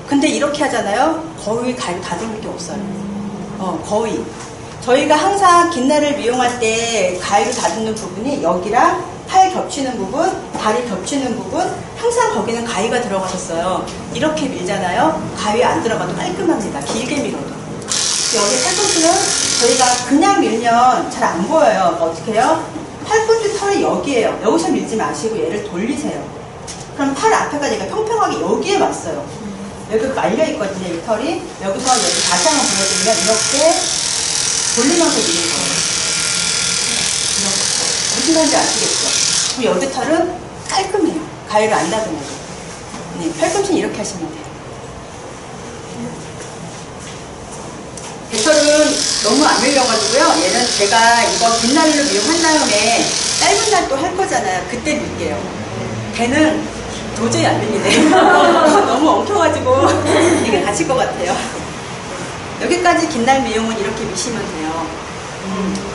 근데 이렇게 하잖아요. 거의 가위로 다듬을 게 없어요. 거의. 저희가 항상 긴 날을 미용할 때 가위로 다듬는 부분이 여기랑 팔 겹치는 부분, 다리 겹치는 부분, 항상 거기는 가위가 들어가셨어요. 이렇게 밀잖아요. 가위 안 들어가도 깔끔합니다. 길게 밀어도. 여기 팔꿈치는 저희가 그냥 밀면 잘 안 보여요. 어떻게 해요? 팔꿈치 털이 여기에요. 여기서 밀지 마시고 얘를 돌리세요. 그럼 팔 앞에까지 얘가 평평하게 여기에 왔어요. 여기 말려 있거든요. 이 털이. 여기서 여기 다시 한번 보여드리면 이렇게 돌리면서 미는 거예요. 이렇게. 무슨 말인지 아시겠죠? 그럼 여기 털은 깔끔해요. 가위를 안 다듬어도. 네, 팔꿈치는 이렇게 하시면 돼요. 개털은 너무 안 밀려가지고요. 얘는 제가 이거 긴 날로 미용한 다음에 짧은 날 또 할 거잖아요. 그때 밀게요. 걔는 도저히 안 밀리네요. 너무 엉켜가지고 이게 다칠 것 같아요. 여기까지 긴 날 미용은 이렇게 미시면 돼요.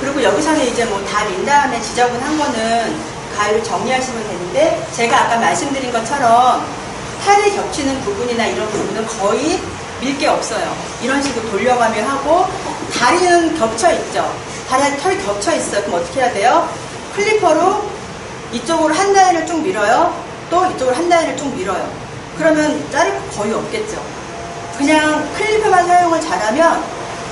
그리고 여기서는 이제 뭐 다 민 다음에 지저분한 거는 가위로 정리하시면 되는데, 제가 아까 말씀드린 것처럼 팔이 겹치는 부분이나 이런 부분은 거의 밀 게 없어요. 이런 식으로 돌려가며 하고, 다리는 겹쳐 있죠. 다리 털이 겹쳐 있어요. 그럼 어떻게 해야 돼요? 클리퍼로 이쪽으로 한 라인을 쭉 밀어요. 또 이쪽으로 한 라인을 쭉 밀어요. 그러면 자를 거 거의 없겠죠. 그냥 클리퍼만 사용을 잘하면,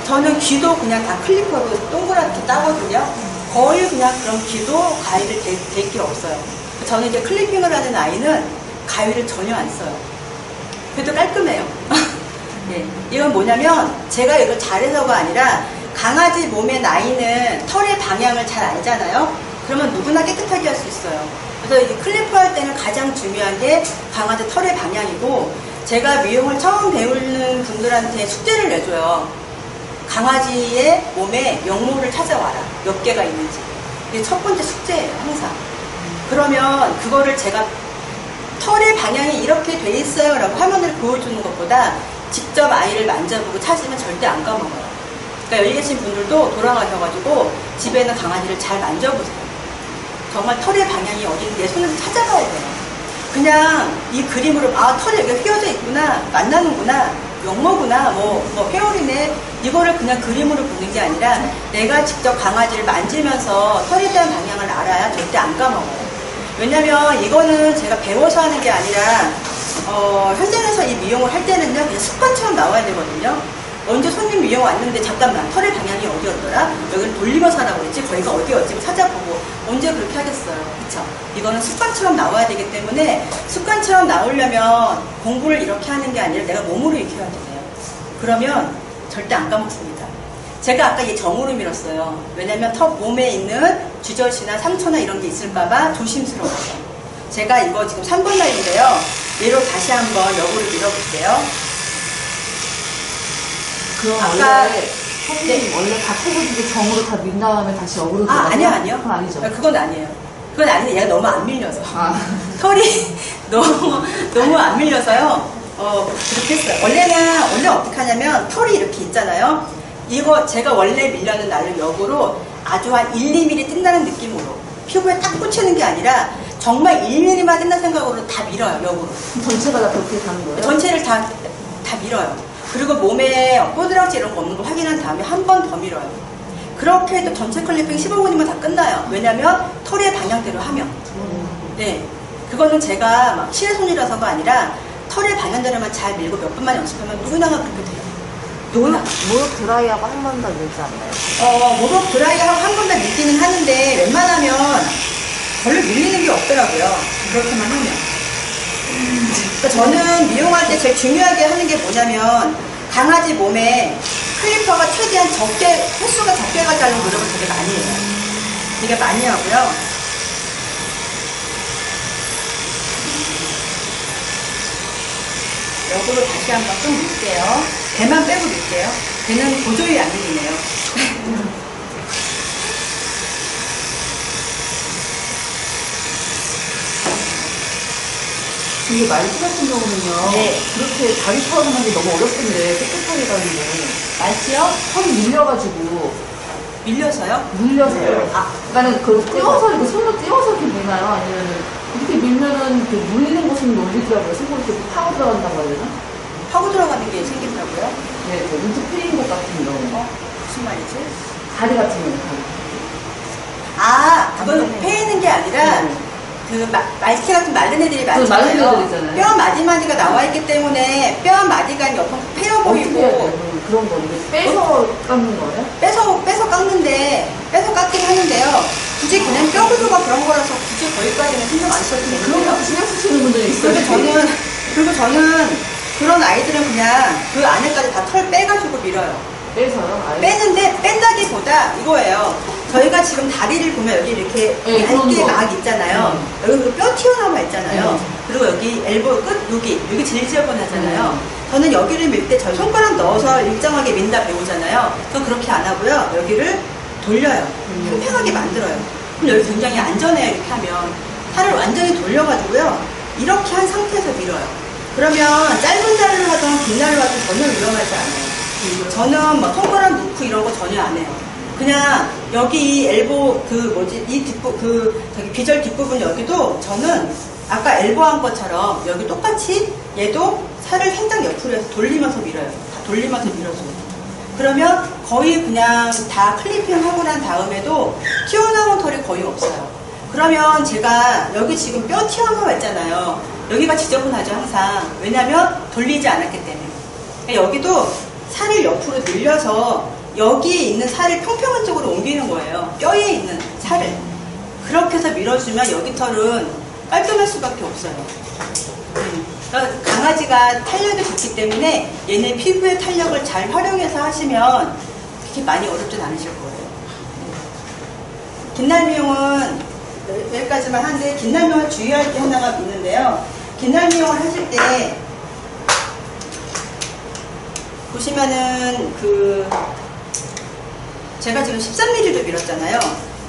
저는 귀도 그냥 다 클리퍼로 동그랗게 따거든요. 거의 그냥 그런 귀도 가위를 댈 게 없어요. 저는 이제 클리핑을 하는 아이는 가위를 전혀 안 써요. 그래도 깔끔해요. 네, 이건 뭐냐면 제가 이걸 잘해서가 아니라, 강아지 몸의 나이는 털의 방향을 잘 알잖아요. 그러면 누구나 깨끗하게 할 수 있어요. 그래서 이제 클리퍼 할 때는 가장 중요한 게 강아지 털의 방향이고, 제가 미용을 처음 배우는 분들한테 숙제를 내줘요. 강아지의 몸에 영모를 찾아와라. 몇 개가 있는지. 이게 첫 번째 숙제예요, 항상. 그러면 그거를 제가 털의 방향이 이렇게 돼 있어요 라고 화면을 보여주는 것보다 직접 아이를 만져보고 찾으면 절대 안 까먹어요. 그러니까 여기 계신 분들도 돌아가셔가지고 집에 있는 강아지를 잘 만져보세요. 정말 털의 방향이 어딘지 내 손으로 찾아가야 돼요. 그냥 이 그림으로 아 털이 여기가 휘어져 있구나, 만나는구나, 영모구나, 뭐 헤어리네, 이거를 그냥 그림으로 보는 게 아니라 내가 직접 강아지를 만지면서 털에 대한 방향을 알아야 절대 안 까먹어요. 왜냐면 이거는 제가 배워서 하는 게 아니라 현장에서 이 미용을 할 때는요 그냥 습관처럼 나와야 되거든요. 언제 손님 미용 왔는데 잠깐만 털의 방향이 어디였더라? 여기를 돌리면서 하라고 그랬지? 거기가 어디였지? 찾아보고 언제 그렇게 하겠어요. 그쵸? 이거는 습관처럼 나와야 되기 때문에 습관처럼 나오려면 공부를 이렇게 하는 게 아니라 내가 몸으로 익혀야 돼요. 그러면 절대 안 까먹습니다. 제가 아까 이 정으로 밀었어요. 왜냐면 턱 몸에 있는 주저시나 상처나 이런 게 있을까봐 조심스러워서. 제가 이거 지금 3번 날인데요. 얘로 다시 한번 역으로 밀어볼게요. 그럼 아까 원래 선생님 원래 각도도 정으로 다 민 다음에 다시 역으로 들어가요? 아니요. 그건 아니죠. 그건 아니에요. 그건 아닌데 얘가 너무 안 밀려서. 털이 너무 안 밀려서요. 그렇게 했어요. 원래 어떻게 하냐면 털이 이렇게 있잖아요. 이거 제가 원래 밀려는 날을 역으로 아주 한 1, 2mm 뜬다는 느낌으로 피부에 딱 꽂히는 게 아니라 정말 1mm만 뜬다는 생각으로 다 밀어요. 역으로. 전체가 다 그렇게 가는 거예요? 전체를 다 밀어요. 그리고 몸에 뽀드락지 이런 거 없는 거 확인한 다음에 한 번 더 밀어요. 그렇게 해도 전체 클리핑 15분이면 다 끝나요. 왜냐면 털의 방향대로 하면. 네. 그거는 제가 막 신의 손이라서가 아니라 털의 방향대로만 잘 밀고 몇 번만 연습하면 누구나가 그렇게 돼요. 누구나. 목욕 드라이하고 한 번 더 밀지 않나요? 목욕 드라이하고 한 번 더 밀기는 하는데 웬만하면 별로 밀리는 게 없더라고요. 그렇게만 하면. 그러니까 저는 미용할 때 제일 중요하게 하는 게 뭐냐면 강아지 몸에 클리퍼가 최대한 횟수가 적게 가자는 노력을 되게 많이 해요. 되게 많이 하고요. 역으로 다시 한번 좀 밀게요. 배만 빼고 밀게요. 배는 도저히 안 밀리네요. 이게 말티 같은 경우는요. 네. 그렇게 다리 털어놓는 게 너무 어렵던데 깨끗하게 가는데 말지요? 털이 밀려가지고 밀려서요? 물려서요. 그러니까는 그 띄워서 이렇게 손으로 띄워서 이렇게 밀나요? 아니면 이렇게 밀면은 이렇게 물리는 곳은 물리더라고요. 손으로 이렇게 파고 들어간다고 해야 되나? 파고 들어가는 게 생긴다고요? 네, 그 우드 트인 것 같은 경우. 무슨 말이지? 다리 같은 경우. 그거는 패이는 게 아니라 그 말티 같은 마른 애들이 마른 많잖아요. 애들 있잖아요. 뼈 마디마디가 나와 있기 때문에 뼈 마디가 옆으로 패여 보이고 그런 거 이게 빼서 깎는 거예요? 빼서 깎는데 빼서 깎긴 하는데요. 굳이 그냥 뼈 구조가 그런 거라서 굳이 거기까지는 신경 안 써도 그런 되는데요. 거 신경 쓰시는 분들이 있어요. 그리고 저는 그런 아이들은 그냥 그 안에까지 다 털 빼가지고 밀어요. 빼서요? 아예? 빼는데 뺀다기보다 이거예요. 저희가 지금 다리를 보면 여기 이렇게 네, 얇게 막 있잖아요. 여기 그리고 뼈 튀어나와 있잖아요. 그리고 여기 엘보 끝 여기 제일 지저분하잖아요. 저는 여기를 밀 때 저희 손가락 넣어서 일정하게 민다 배우잖아요. 저 그렇게 안 하고요. 여기를 돌려요. 평평하게 만들어요. 그럼 여기 굉장히 안전해요. 이렇게 하면 살을 완전히 돌려가지고요. 이렇게 한 상태에서 밀어요. 그러면 짧은 날로 하든 긴 날로 하든 전혀 위험하지 않아요. 저는 막 손가락 넣고 이런 거 전혀 안 해요. 그냥 여기 엘보 이 저기 비절 뒷부분 여기도 저는 아까 엘보 한 것처럼 여기 똑같이 얘도 살을 살짝 옆으로 해서 돌리면서 밀어요. 다 돌리면서 밀어줘요. 그러면 거의 그냥 다 클리핑 하고 난 다음에도 튀어나온 털이 거의 없어요. 그러면 제가 여기 지금 뼈 튀어나와 있잖아요. 여기가 지저분하죠, 항상. 왜냐면 돌리지 않았기 때문에. 그러니까 여기도 살을 옆으로 늘려서 여기에 있는 살을 평평한 쪽으로 옮기는 거예요. 뼈에 있는 살을. 그렇게 해서 밀어주면 여기 털은 깔끔할 수밖에 없어요. 그러니까 강아지가 탄력이 좋기 때문에 얘네 피부의 탄력을 잘 활용해서 하시면 그렇게 많이 어렵진 않으실 거예요. 긴날 미용은 여기까지만 하는데 긴날 미용을 주의할 게 하나가 있는데요. 긴날 미용을 하실 때 보시면은 제가 지금 13mm로 밀었잖아요.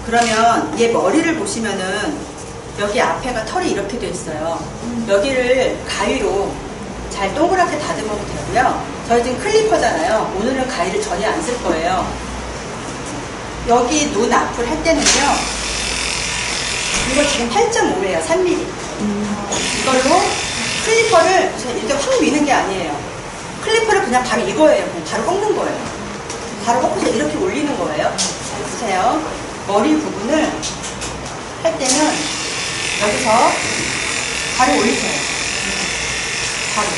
그러면 얘 머리를 보시면은 여기 앞에가 털이 이렇게 돼 있어요. 여기를 가위로 잘 동그랗게 다듬어도 되고요. 저희 지금 클리퍼잖아요. 오늘은 가위를 전혀 안 쓸 거예요. 여기 눈 앞을 할 때는요. 이거 지금 8.5예요. 3mm. 이걸로 클리퍼를 이렇게 확 미는 게 아니에요. 클리퍼를 그냥 바로 이거예요. 그냥 바로 꺾는 거예요. 바로 꺾어서 이렇게 올리는 거예요. 보세요. 머리 부분을 할 때는 여기서 바로 올리세요. 바로.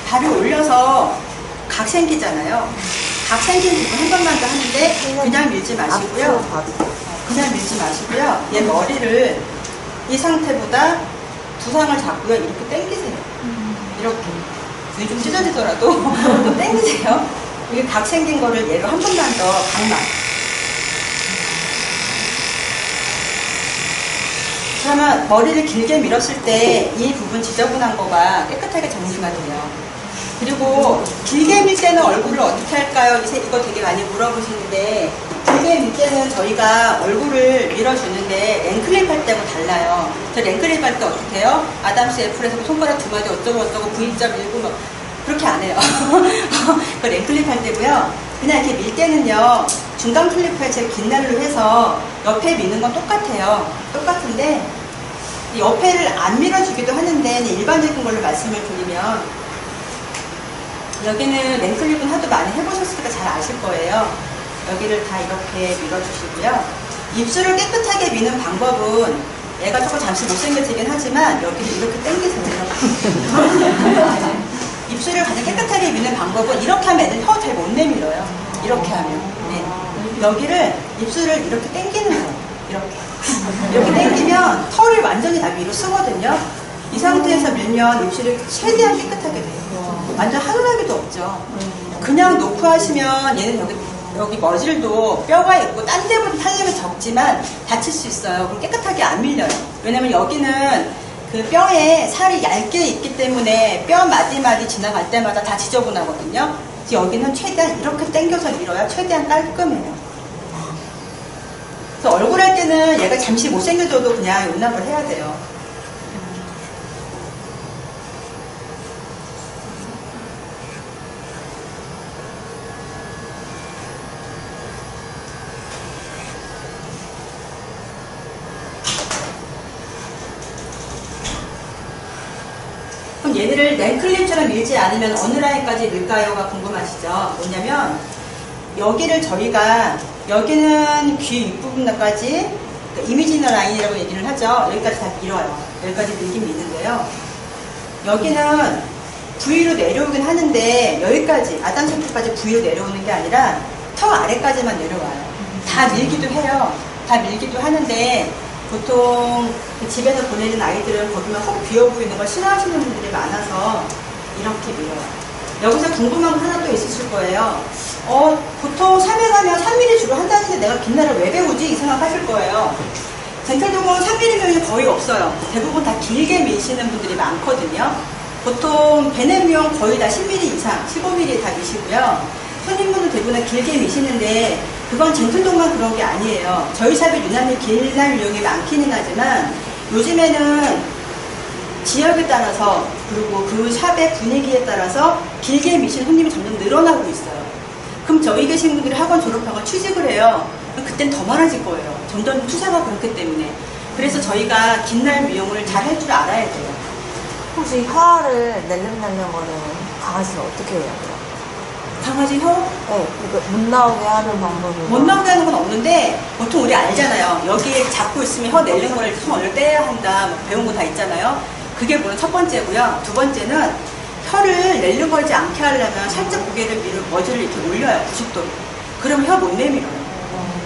바로 올려서 각 생기잖아요. 각 생긴 부분 한 번만 더 하는데 그냥 밀지 마시고요. 그냥 밀지 마시고요. 얘 머리를 이 상태보다 두상을 잡고요. 이렇게 당기세요. 이렇게. 눈이 좀 찢어지더라도 좀 당기세요. 이게 각 생긴 거를 얘로 한 번만 더 각만. 그러면 머리를 길게 밀었을 때 이 부분 지저분한 거가 깨끗하게 정리가 돼요. 그리고 길게 밀 때는 얼굴을 어떻게 할까요? 이거 되게 많이 물어보시는데 길게 밀 때는 저희가 얼굴을 밀어주는데 랭클립 할 때하고 달라요. 저 랭클립 할 때 어떻게 해요? 아담스 애플에서 손가락 두 마디 어쩌고 V자 밀고 막 그렇게 안 해요. 그 랭클립 할 때고요. 그냥 이렇게 밀 때는요. 중간 클리프에 제 긴 날로 해서 옆에 미는 건 똑같아요. 똑같은데 옆에를 안 밀어주기도 하는데 일반적인 걸로 말씀을 드리면 여기는 랭클립은 하도 많이 해보셨으니까 잘 아실 거예요. 여기를 다 이렇게 밀어주시고요. 입술을 깨끗하게 미는 방법은 얘가 조금 잠시 못생겨지긴 하지만 여기를 이렇게 당기세요. 입술을 가장 깨끗하게 미는 방법은 이렇게 하면 애들 혀 잘 못 내밀어요. 이렇게 하면. 네. 여기를 입술을 이렇게 당기는 거예요. 이렇게 당기면 털이 완전히 다 위로 쓰거든요. 이 상태에서 밀면 입술이 최대한 깨끗하게 돼요. 완전 하늘하기도 없죠. 그냥 놓고 하시면 얘는 여기 머질도 뼈가 있고 딴 데보다 탄력이 적지만 다칠 수 있어요. 그럼 깨끗하게 안 밀려요. 왜냐면 여기는 그 뼈에 살이 얇게 있기 때문에 뼈 마디마디 지나갈 때마다 다 지저분하거든요. 그래서 여기는 최대한 이렇게 당겨서 밀어야 최대한 깔끔해요. 그래서 얼굴 할 때는 얘가 잠시 못생겨져도 그냥 용납을 해야 돼요. 그럼 얘네를 랭클립처럼 밀지 않으면 어느 라인까지 밀까요가 궁금하시죠? 뭐냐면 여기를 저희가 여기는 귀 윗부분까지 이미지너 라인이라고 얘기를 하죠. 여기까지 다 밀어요. 여기까지 밀긴 미는데요. 여기는 V로 내려오긴 하는데 여기까지 아담 샘플까지 V로 내려오는 게 아니라 턱 아래까지만 내려와요. 다 밀기도 해요. 다 밀기도 하는데 보통 집에서 보내는 아이들은 거기만 훅 비어 보이는 걸 싫어하시는 분들이 많아서 이렇게 밀어요. 여기서 궁금한 거 하나 또 있으실 거예요. 보통 3회 가면 3mm 주로 한다는데 내가 긴 날을 왜 배우지? 이 생각 하실 거예요. 젠틀동은 3mm면이 거의 없어요. 대부분 다 길게 미시는 분들이 많거든요. 보통 베넷 미용 거의 다 10mm 이상, 15mm 다 미시고요. 손님분들 대부분 길게 미시는데 그건 젠틀동만 그런 게 아니에요. 저희 샵에 유난히 길날 미용이 많기는 하지만 요즘에는 지역에 따라서 그리고 그 샵의 분위기에 따라서 길게 미신 손님이 점점 늘어나고 있어요. 그럼 저희 계신 분들이 학원 졸업하고 취직을 해요. 그땐 더 많아질 거예요. 점점 투자가 그렇기 때문에. 그래서 저희가 긴날 미용을 잘 할 줄 알아야 돼요. 혹시 혀를 낼름낼름 거는 강아지는 어떻게 해야 돼요? 강아지 혀? 네, 못 나오게 하는 방법이 못 나오게 하는 건 없는데 보통 우리 알잖아요. 여기에 잡고 있으면 혀 내는 거를 손 얼려 떼야 한다. 뭐 배운 거 다 있잖아요. 그게 물론 첫 번째고요. 두 번째는 혀를 낼름거리지 않게 하려면 살짝 고개를 밀어 머리를 이렇게 올려요. 90도로. 그러면 혀 못 내밀어요.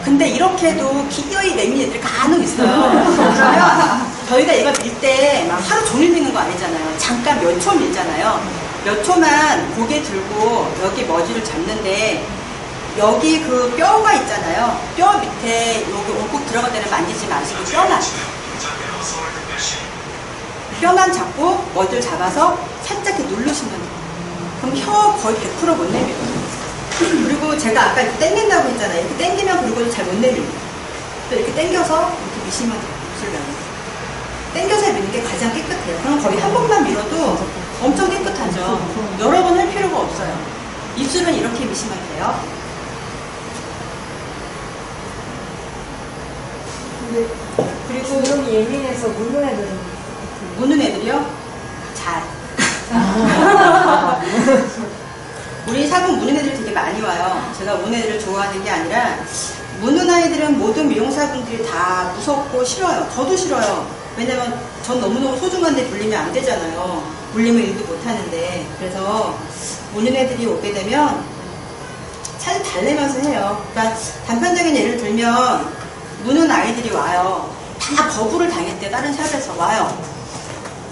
근데 이렇게 해도 기어이 내미는 애들이 간혹 있어요. 그러면 저희가 얘가 밀 때 막 하루 종일 미는 거 아니잖아요. 잠깐 몇 초 밀잖아요. 몇 초만 고개 들고 여기 머리를 잡는데 여기 그 뼈가 있잖아요. 뼈 밑에 여기 옥국 들어갈 때는 만지지 마시고 뼈만 뼈만 잡고 머리를 잡아서 살짝 이렇게 누르시면 돼요. 그럼 혀 거의 100%못 내밀어요. 그리고 제가 아까 이렇게 당긴다고 했잖아요. 이렇게 당기면 그리고 잘 못 내밀어요. 또 이렇게 당겨서 이렇게 미시면 돼요. 입술면은. 당겨서 미는 게 가장 깨끗해요. 그럼 거의 한 번만 밀어도 엄청 깨끗하죠. 여러 번 할 필요가 없어요. 입술은 이렇게 미시면 돼요. 근데 그리고 주름이 예민해서 무는 애들은 무는 애들이요? 잘. 우리 사분 무는 애들이 되게 많이 와요. 제가 무는 애들을 좋아하는 게 아니라 무는 아이들은 모든 미용사분들이 다 무섭고 싫어요. 저도 싫어요. 왜냐면 전 너무너무 소중한데 물리면 안 되잖아요. 물리면 일도 못하는데. 그래서 무는 애들이 오게 되면 잘 달래면서 해요. 그러니까 단편적인 예를 들면 무는 아이들이 와요. 다 거부를 당했대. 다른 샵에서 와요.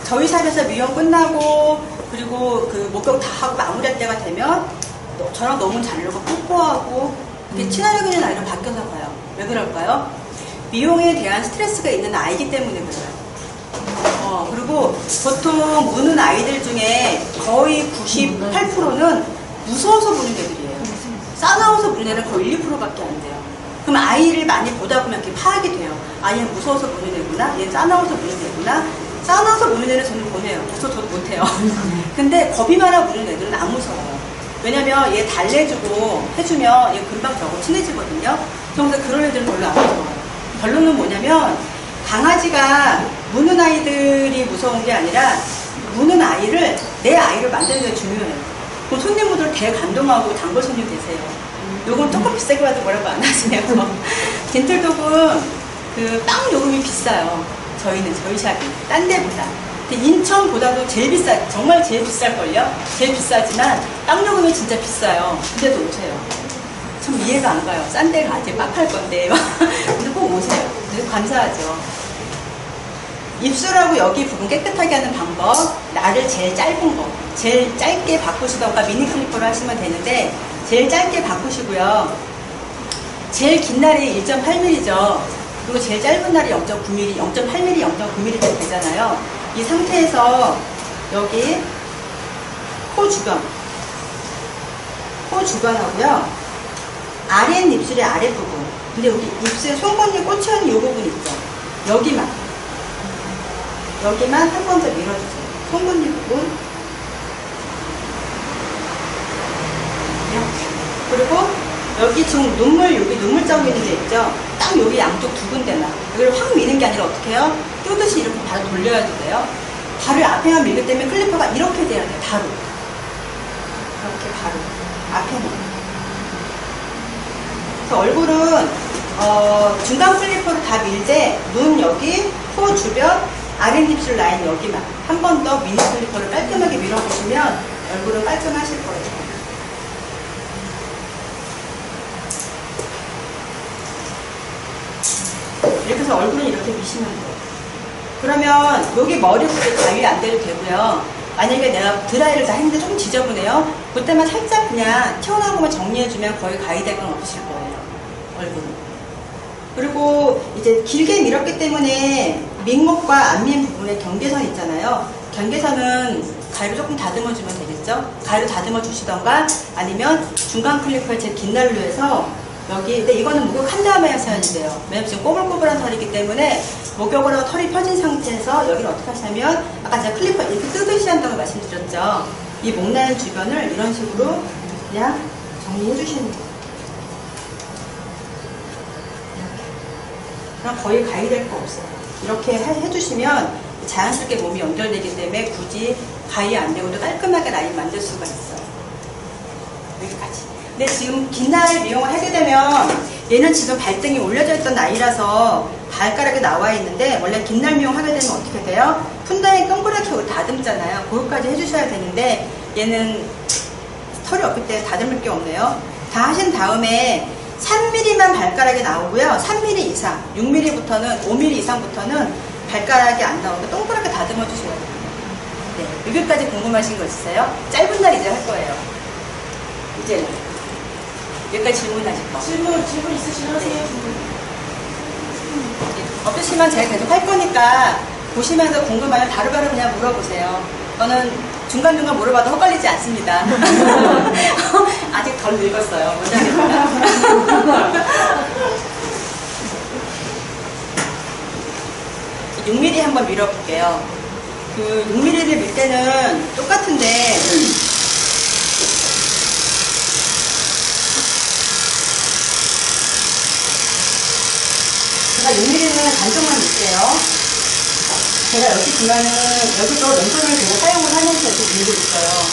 저희 샵에서 미용 끝나고 그리고 그 목욕 다 하고 마무리할 때가 되면 저랑 너무 잘 놀고 뽀뽀하고 이렇게 친화력 있는 아이로 바뀌어서 가요. 왜 그럴까요? 미용에 대한 스트레스가 있는 아이기 때문에 그래요. 그리고 보통 무는 아이들 중에 거의 98%는 무서워서 무는 애들이에요. 싸나워서 무는 애는 거의 1, 2%밖에 안 돼요. 그럼 아이를 많이 보다 보면 이렇게 파악이 돼요. 아, 얘는 무서워서 무는 애구나. 얘는 싸나워서 무는 애구나. 싸나워서 무는 애는 저는 보내요. 그래서 저도 못해요. 근데 겁이 많아 무는 애들은 안 무서워요. 왜냐면 얘 달래주고 해주면 얘 금방 저하고 친해지거든요. 그래서 그런 애들은 별로 안 무서워요. 결론은 뭐냐면 강아지가 무는 아이들이 무서운 게 아니라 무는 아이를 내 아이를 만드는 게 중요해요. 그럼 손님분들 대감동하고 단골 손님 되세요. 요금 조금 비싸게 봐도 뭐라고 안 하시네요. 덴틀독은 그 빵 요금이 비싸요. 저희는 저희 샵이 딴 데보다. 인천보다도 제일 비싸, 정말 제일 비쌀걸요? 제일 비싸지만 빵 요금이 진짜 비싸요. 근데도 오세요. 참 이해가 안 가요. 싼 데 가지 빡할 건데. 근데 꼭 오세요. 그래서 감사하죠. 입술하고 여기 부분 깨끗하게 하는 방법, 날을 제일 짧은 거, 제일 짧게 바꾸시던가 미니 클리퍼로 하시면 되는데 제일 짧게 바꾸시고요. 제일 긴 날이 1.8mm죠. 그리고 제일 짧은 날이 0.9mm, 0.8mm, 0.9mm 때 되잖아요. 이 상태에서 여기 코 주변하고요. 아랫입술의 아랫부분. 근데 여기 입술 송곳니 꽂혀있는 이 부분 있죠. 여기만 한 번 더 밀어주세요. 송곳니 부분. 이렇게. 그리고 여기 지금 여기 눈물자국 있는 데 있죠? 딱 여기 양쪽 두 군데만. 여기를 확 미는 게 아니라 어떻게 해요? 뜯듯이 이렇게 바로 돌려야도 돼요. 발을 앞에만 밀기 때문에 클리퍼가 이렇게 돼야 돼요. 바로. 이렇게 바로. 앞에만. 그래서 얼굴은 중간 클리퍼로 다 밀되 눈 여기, 코 주변, 아랫입술 라인 여기만 한 번 더 미니 클리퍼를 깔끔하게 밀어보시면 얼굴은 깔끔하실 거예요. 이렇게 해서 얼굴은 이렇게 미시면 돼요. 그러면 여기 머리부터 가위 안 대도 되고요. 만약에 내가 드라이를 다 했는데 조금 지저분해요. 그때만 살짝 그냥 튀어나온 것만 정리해주면 거의 가위 될 건 없으실 거예요. 얼굴은. 그리고 이제 길게 밀었기 때문에 민목과 안민 부분에 경계선 있잖아요. 경계선은 가위로 조금 다듬어주면 되겠죠? 가위로 다듬어 주시던가 아니면 중간 클리퍼에 제일 긴 날로 해서 여기, 근데 이거는 목욕한 다음에 하셔야 돼요. 왜냐면 지금 꼬불꼬불한 털이기 때문에 목욕을 하고 털이 펴진 상태에서 여기를 어떻게 하시냐면 아까 제가 클리퍼 이렇게 뜨듯이 한다고 말씀드렸죠. 이 목라인 주변을 이런 식으로 그냥 정리해 주시는 거예요. 그럼 거의 가위 될 거 없어요. 이렇게 해주시면 자연스럽게 몸이 연결되기 때문에 굳이 가위 안 되고도 깔끔하게 라인 만들 수가 있어요. 여기까지. 근데 지금 긴 날 미용을 하게 되면 얘는 지금 발등이 올려져 있던 나이라서 발가락이 나와 있는데 원래 긴 날 미용 하게 되면 어떻게 돼요? 푼다에 동그랗게 다듬잖아요. 그것까지 해주셔야 되는데 얘는 털이 없기 때문에 다듬을 게 없네요. 다 하신 다음에 3mm만 발가락이 나오고요. 3mm 이상, 6mm부터는 5mm 이상부터는 발가락이 안 나오고 동그랗게 다듬어 주셔야 돼요. 네, 여기까지 궁금하신 거 있으세요? 짧은 날 이제 할 거예요. 이제는 여기까지 질문하실 거. 질문 있으시면 하세요. 없으시면 제가 계속 할 거니까 보시면서 궁금하면 바로바로 그냥 물어보세요. 저는 중간중간 물어봐도 헛갈리지 않습니다. 아직 덜 늙었어요. 못하겠구나. 6mm 한번 밀어볼게요. 그 6mm를 밀 때는 똑같은데 제가 6mm는 반쪽만 밀게요. 제가 여기 중간은 여기서 왼손을 제가 사용을 하면서 이렇게 밀고 있어요.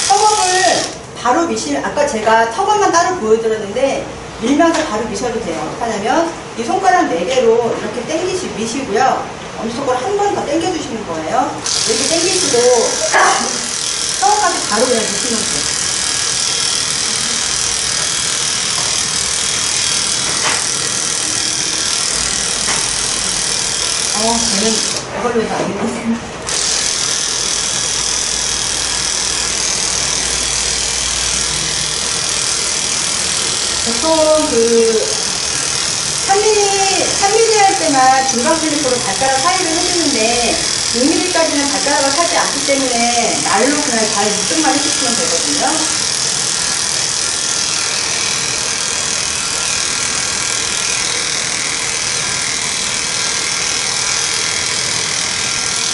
턱업을 바로 미시면, 아까 제가 턱업만 따로 보여드렸는데 밀면서 바로 미셔도 돼요. 어떻게 하냐면 이 손가락 4개로 이렇게 미시고요. 엄지손가락 한 번 더 당겨주시는 거예요. 이렇게 당기시고 턱업까지 바로 그냥 미시면 돼요. 쟤는 이걸로 해서 안 되네. 보통 그 3mm 할 때만 중간 클리퍼로 발가락 사이를 해주는데 6mm까지는 발가락을 하지 않기 때문에 날로 그냥 잘 밑쪽만 해주시면 되거든요.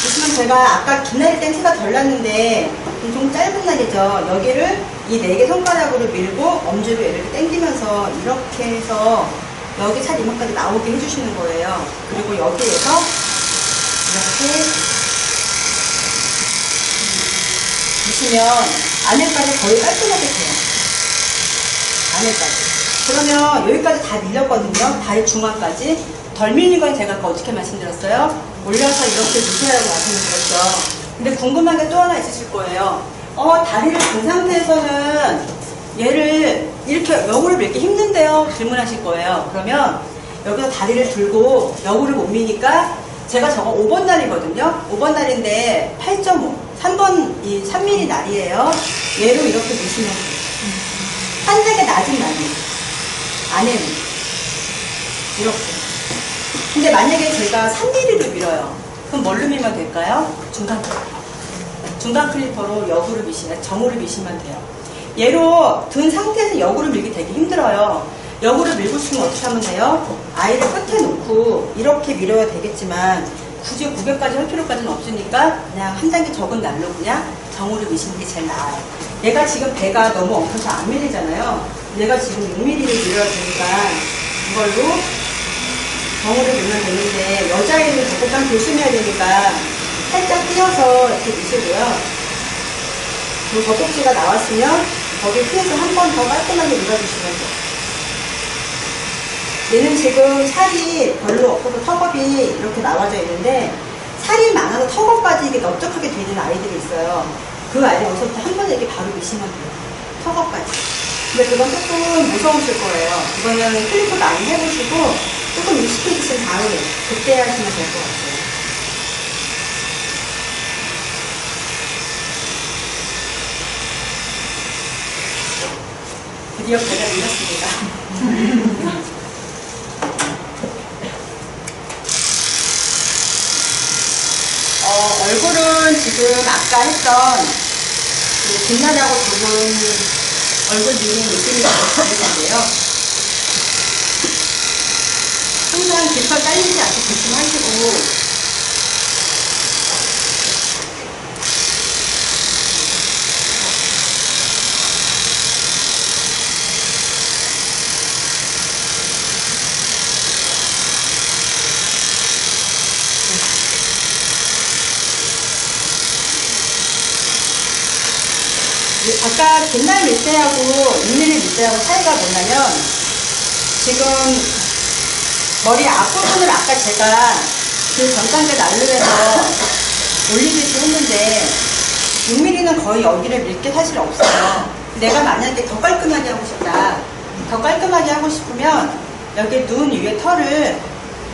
보시면 제가 아까 긴 날일 땐 티가 덜 났는데 좀 짧은 날이죠. 여기를 이 4개 손가락으로 밀고 엄지로 이렇게 당기면서 이렇게 해서 여기 살 이만까지 나오게 해주시는 거예요. 그리고 여기에서 이렇게 보시면 안에까지 거의 깔끔하게 돼요. 안에까지. 그러면 여기까지 다 밀렸거든요. 다리 중앙까지. 덜 밀린 건 제가 아까 어떻게 말씀드렸어요? 올려서 이렇게 미시라고 말씀드렸죠. 근데 궁금한 게 또 하나 있으실 거예요. 다리를 든 상태에서는 얘를 이렇게 역으로 밀기 힘든데요? 질문하실 거예요. 그러면 여기서 다리를 들고 역으로 못 미니까 제가 저거 5번 날이거든요. 5번 날인데 8.5, 3번 이 3mm 날이에요. 얘로 이렇게 미시면 돼요. 한 단계 낮은 날이 안에는 이렇게. 근데 만약에 제가 3mm로 밀어요. 그럼 뭘로 밀면 될까요? 중간 클리퍼. 중간 클리퍼로 역으로 미시면, 정으로 미시면 돼요. 얘로 든 상태에서 역으로 밀기 되게 힘들어요. 역으로 밀고 싶으면 어떻게 하면 돼요? 아이를 끝에 놓고 이렇게 밀어야 되겠지만 굳이 구겨까지 할 필요까지는 없으니까 그냥 한 단계 적은 날로 그냥 정으로 미시는 게 제일 나아요. 얘가 지금 배가 너무 엉켜서 안 밀리잖아요. 얘가 지금 6mm를 밀어야 되니까 이걸로 정으로 밀면 되는데 여자애는 적극장 조심해야 되니까 살짝 띄어서 이렇게 미시고요. 그리고 젖꼭지가 나왔으면 거기 피해서 한 번 더 깔끔하게 밀어주시면 돼요. 얘는 지금 살이 별로 없어서 턱업이 이렇게 나와져 있는데 살이 많아서 턱업까지 이게 넓적하게 되는 아이들이 있어요. 그 아이들 여기서부터 한 번에 이렇게 바로 미시면 돼요. 턱업까지. 근데 그건 조금 무서우실 거예요. 이거는 클리퍼 많이 해보시고 조금 익숙해지신 다음에 그때 하시면 될 것 같아요. 드디어 배가 밀렸습니다. 얼굴은 지금 아까 했던 그 빛나라고 부분 얼굴 미는 느낌이 나실 텐데요. 항상 깃털 잘리지 않게 조심하시고 아까 뒷날 밀대하고 6mm 밀대하고 차이가 뭐냐면 지금 머리 앞부분을 아까 제가 그 전 단계 날로 해서 올리듯이 했는데 6mm는 거의 여기를 밀 게 사실 없어요. 내가 만약에 더 깔끔하게 하고 싶다. 더 깔끔하게 하고 싶으면 여기 눈 위에 털을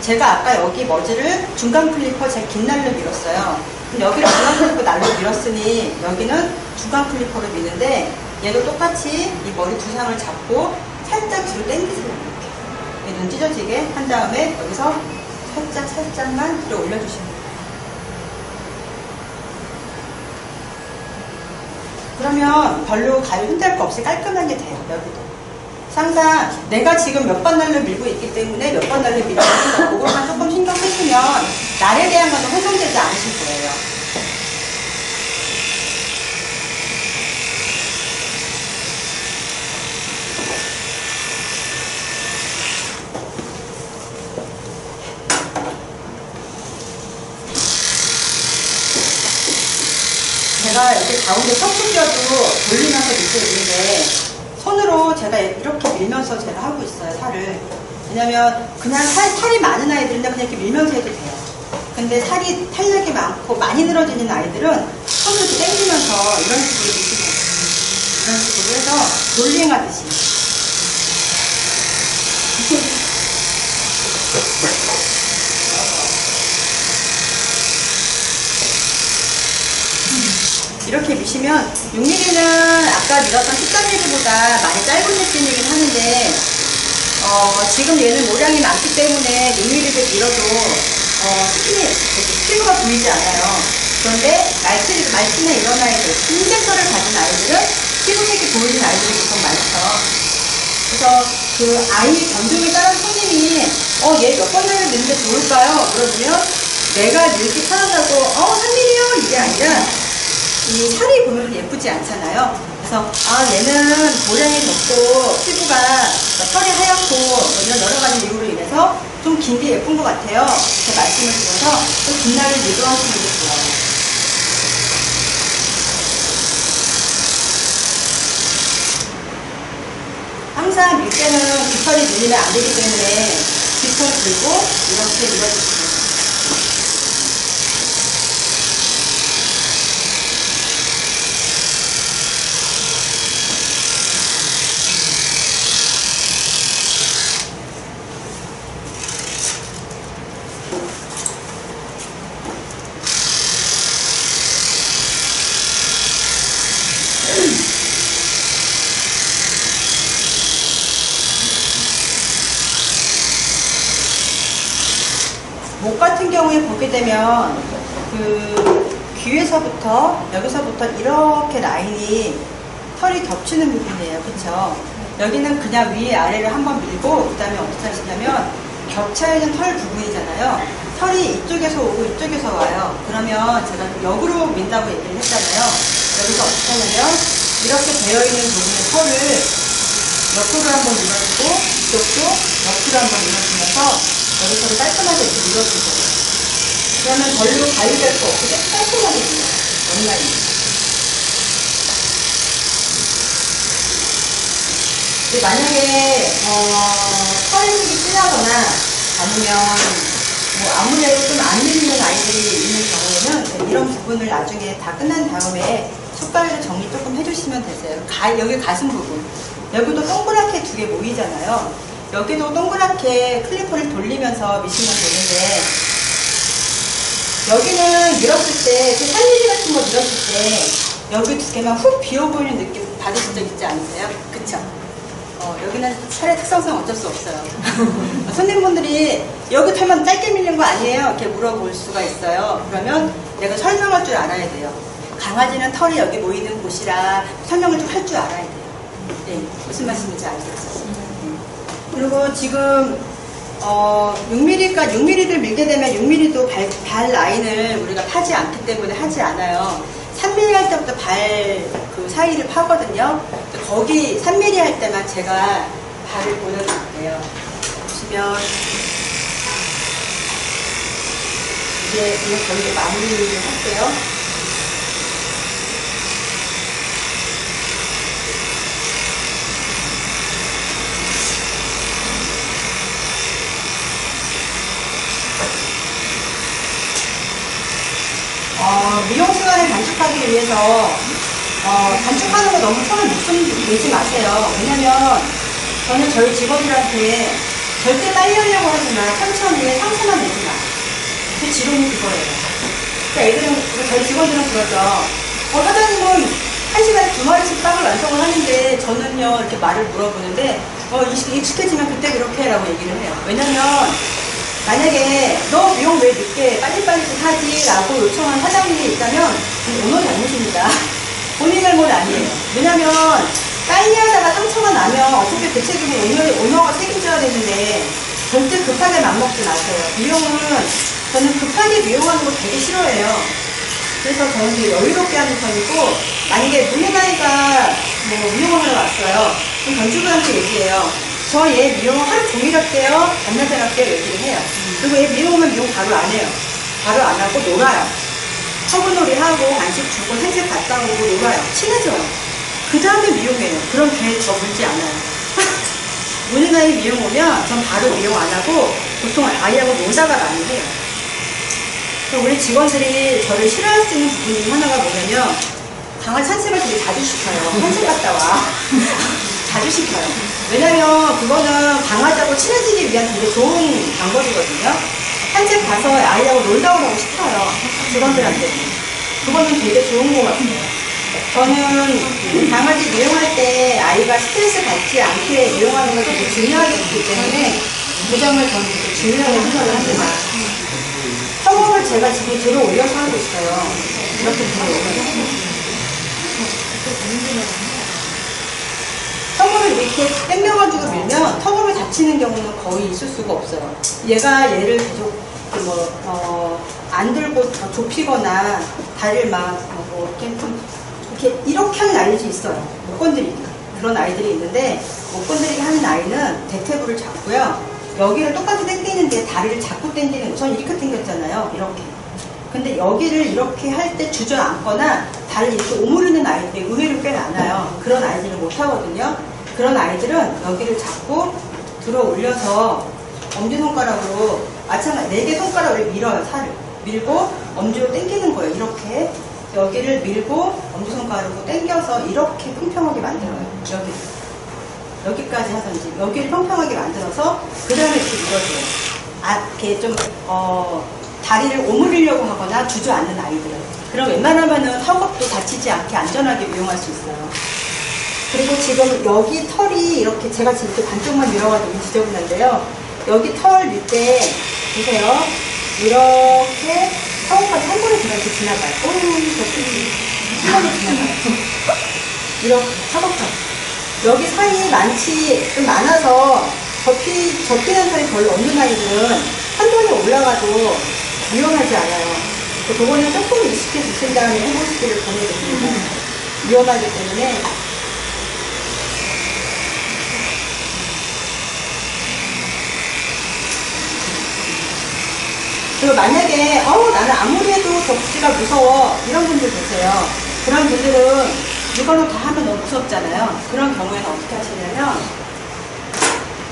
제가 아까 여기 머지를 중간 클리퍼 제 긴 날로 밀었어요. 여기를 중간 클리퍼 날로 밀었으니 여기는 중간 클리퍼로 미는데 얘도 똑같이 이 머리 두상을 잡고 살짝 뒤로 당기세요. 이렇게 눈 찢어지게 한 다음에 여기서 살짝만 들어 올려주시면 돼요. 그러면 별로 가위 흔들 거 없이 깔끔하게 돼요. 여기도. 항상 내가 지금 몇 번 날로 밀고 있기 때문에 몇 번 날로 밀고 있는 그것만 조금 신경 쓰시면 날에 대한 것은 혼동되지 않으실 거예요. 제가 이렇게 가운데 척추 껴도 돌리면서 밀고 있는데 손으로 제가 이렇게 밀면서 제가 하고 있어요, 살을. 왜냐면 그냥 살이 많은 아이들은 그냥 이렇게 밀면서 해도 돼요. 근데 살이 탄력이 많고 많이 늘어지는 아이들은 손으로 이렇게 당기면서 이런 식으로 밀시면 돼요. 이런 식으로 해서 롤링하듯이. 이렇게 미시면 6mm는 아까 밀었던 13mm보다 많이 짧은 느낌이긴 하는데 지금 얘는 모량이 많기 때문에 6mm를 밀어도 피부가 보이지 않아요. 그런데 말티나 이런 아이들, 흰색 털을 가진 아이들은 피부색이 보이는 아이들이 보통 많죠. 그래서 그 아이 견종에 따른 손님이 얘 몇 번을 넣는데 좋을까요? 그러면 내가 이렇게 편하다고 3mm요? 이게 아니라 이 살이 보면 예쁘지 않잖아요. 그래서 얘는 모량이 적고 피부가 털이 하얗고 이런 여러 가지 이유로 인해서 좀 긴 게 예쁜 것 같아요. 이렇게 말씀을 드려서 좀 긴 날을 유도하시는 게 좋아요. 항상 밀 때는 깃털이 밀리면 안 되기 때문에 깃털 들고 이렇게 밀어주시면 돼요. 목 같은 경우에 보게 되면 그 귀에서부터 여기서부터 이렇게 라인이 털이 겹치는 부분이에요. 그쵸? 여기는 그냥 위 아래를 한번 밀고 그 다음에 어떻게 하시냐면 겹쳐있는 털 부분이잖아요. 털이 이쪽에서 오고 이쪽에서 와요. 그러면 제가 역으로 민다고 얘기를 했잖아요. 여기서 어떻게 하냐면 이렇게 되어있는 부분의 털을 옆으로 한번 밀어주고 이쪽도 옆으로 한번 밀어주면서 여기서도 깔끔하게 이렇게 밀어줄 거예요. 그러면 별로 가위될 거 없고 깔끔하게 밀어요. 온라인. 근데 만약에 털색이 진하거나 아니면 뭐 아무래도 좀 안 밀리는 아이들이 있는 경우에는 이런 부분을 나중에 다 끝난 다음에 숟가락으로 정리 조금 해주시면 되세요. 여기 가슴 부분. 여기도 동그랗게 두 개 모이잖아요. 여기도 동그랗게 클리퍼를 돌리면서 미시면 되는데 여기는 밀었을 때, 그 살미리 같은 거 밀었을 때 여기 두 개만 훅 비어 보이는 느낌 받으신 적 있지 않으세요? 그쵸? 여기는 살의 특성상 어쩔 수 없어요. 손님분들이 여기 털만 짧게 밀린 거 아니에요? 이렇게 물어볼 수가 있어요. 그러면 내가 설명할 줄 알아야 돼요. 강아지는 털이 여기 모이는 곳이라 설명을 좀 할 줄 알아야 돼요. 네, 무슨 말씀인지 알겠죠? 그리고 지금 6mm를 밀게 되면 6mm도 발 라인을 우리가 파지 않기 때문에 하지 않아요. 3mm 할 때부터 발 그 사이를 파거든요. 거기 3mm 할 때만 제가 발을 보여드릴게요. 보시면 이제 거의 마무리를 할게요. 미용 시간을 단축하기 위해서 단축하는 거 너무 손을 못 내지 마세요. 왜냐면 저는 저희 직원들한테 절대 빨리 하려고 하지 마. 천천히 상체만 내지 마. 그 지론이 그거예요. 그러니까 저희 직원들은 그러죠. 사장님은 1시간에 2마리씩 빵을 완성을 하는데 저는요 이렇게 말을 물어보는데 익숙해지면 그때 그렇게 라고 얘기를 해요. 왜냐면 만약에 너 미용 왜 늦게 빨리빨리 좀 하지? 라고 요청한 사장님이 있다면 오너 잘못입니다. 본인 잘못 아니에요. 왜냐면 빨리 하다가 상처가 나면 어차피 그 책임은 오너가 책임져야 되는데 절대 급하게 맘먹지 마세요. 미용은 저는 급하게 미용하는 거 되게 싫어해요. 그래서 저는 되게 여유롭게 하는 편이고, 만약에 문의 아이가 뭐 미용을 하러 왔어요. 그럼 건축부한테 얘기해요. 저 얘 미용 하루 종일 할게요. 반나절 할게요. 얘기를 해요. 그리고 얘 미용하면 미용 바로 안 해요. 바로 안 하고 놀아요. 서브놀이 하고 간식 주고 산책 갔다 오고 놀아요. 친해져요. 그 다음에 미용해요. 그럼 걔 저 물지 않아요. 문의 아이 미용 오면 전 바로 미용 안 하고 보통 아이하고 놀다가 많이 해요. 우리 직원들이 저를 싫어할 수 있는 부분 중 하나가 뭐냐면 강아지 산책을 되게 자주 시켜요. 산책 갔다 와. 자주 시켜요. 왜냐면 그거는 강아지하고 친해지기 위한 되게 좋은 방법이거든요. 산책 가서 아이하고 놀다 오라고 시켜요. 직원들한테. 그거는 되게 좋은 것 같아요. 저는 강아지 미용할 때 아이가 스트레스 받지 않게 미용하는 걸 되게 중요하게 보기 때문에 그 점을 저는 되게 중요하게 생각을 합니다. 턱업을 제가 지금 들어 올려서 하고 있어요. 이렇게 들어 올려서. 턱업을 이렇게 당겨가지고 밀면 턱업을 다치는 경우는 거의 있을 수가 없어요. 얘를 계속 안 들고 더 좁히거나 다리를 이렇게 하는 아이들이 있어요. 못 건드리기. 그런 아이들이 있는데 못 건드리게 하는 아이는 대퇴부를 잡고요. 여기를 똑같이 당기는데 다리를 자꾸 당기는 거. 전 이렇게 당겼잖아요. 이렇게. 근데 여기를 이렇게 할 때 주저앉거나 다리를 이렇게 오므리는 아이들이 의외로 꽤 많아요. 그런 아이들은 못하거든요. 그런 아이들은 여기를 잡고 들어 올려서 엄지손가락으로 마찬가지 4개 손가락을 밀어요. 살을. 밀고 엄지로 당기는 거예요. 이렇게. 여기를 밀고 엄지손가락으로 당겨서 이렇게 평평하게 만들어요. 여기까지 하든지 여기를 평평하게 만들어서 그 다음에 이렇게 밀어줘요. 이렇게 좀 다리를 오므리려고 하거나 주저앉는 아이들은. 그럼 웬만하면은 턱업도 다치지 않게 안전하게 미용할 수 있어요. 그리고 지금 여기 털이 이렇게 제가 지금 이렇게 반쪽만 밀어가지고 지저분한데요. 여기 털 밀 때 보세요. 이렇게 턱업까지 한 번에 그냥 이렇게 지나가요. 한 번에 지나가요. 이렇게 턱업까지. 여기 살이 좀 많아서 접히는 살이 별로 없는 아이들은 한 번에 올라가도 위험하지 않아요. 그거는 조금 익숙해 주신 다음에 해보시기를 권해드립니다. 위험하기 때문에. 그리고 만약에 나는 아무리 해도 접지가 무서워 이런 분들 계세요. 그런 분들은 이걸로 다 하면 너무 무섭잖아요. 그런 경우에는 어떻게 하시냐면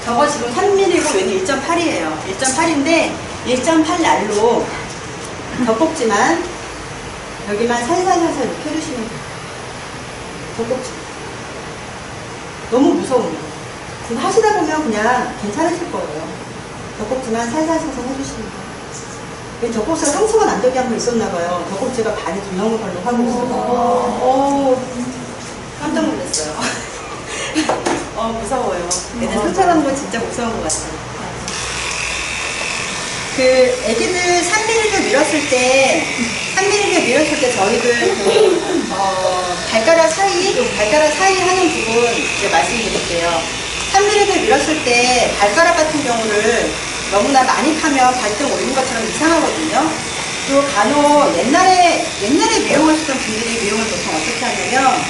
저거 지금 3mm고 얘는 1.8이에요. 1.8인데 1.8 날로 젖꼭지만 여기만 살살살살 이렇게 해주시면 돼요. 젖꼭지. 너무 무서우면 그럼 하시다 보면 그냥 괜찮으실 거예요. 젖꼭지만 살살살살 해주시면 돼요. 젖꼭지가 상처가 난 적이 한 번 있었나봐요. 젖꼭지가 반이 들렁은 걸로 하고 있어서 깜짝 놀랐어요. 무서워요. 애들 상처나는 건 진짜 무서운 것 같아요. 애기들 3mm 밀었을 때 저희들 발가락 사이 하는 부분 이제 말씀드릴게요. 3mm 밀었을 때 발가락 같은 경우를 너무나 많이 타면 발등 올린 것처럼 이상하거든요. 그리고 간혹 옛날에 미용하셨던 분들이 미용을 보통 어떻게 하냐면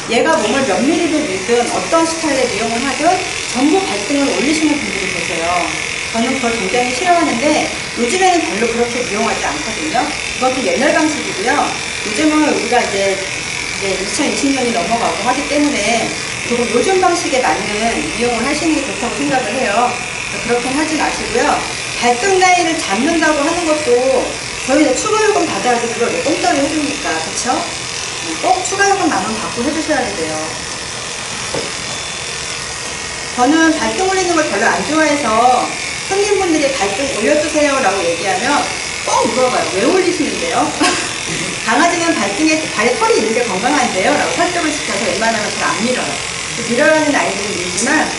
얘가 몸을 몇 밀리를 밀든 어떤 스타일의 미용을 하든 전부 발등을 올리시는 분들이 계세요. 저는 그걸 굉장히 싫어하는데 요즘에는 별로 그렇게 미용하지 않거든요. 그것도 옛날 방식이고요. 요즘은 우리가 이제 2020년이 넘어가고 하기 때문에 조금 요즘 방식에 맞는 미용을 하시는 게 좋다고 생각을 해요. 그렇게 하지 마시고요. 발등 라인을 잡는다고 하는 것도 저희는 추가요금 받아야지 그걸 왜 공짜로 해줍니까? 그쵸? 꼭 추가요금 만 원 받고 해주셔야 돼요. 저는 발등 올리는 걸 별로 안 좋아해서 손님분들이 발등 올려주세요 라고 얘기하면 꼭 물어봐요. 왜 올리시는데요? 강아지는 발에 털이 있는 게 건강한데요? 라고 설득을 시켜서 웬만하면 잘 안 밀어요. 밀어라는 아이들은 밀지만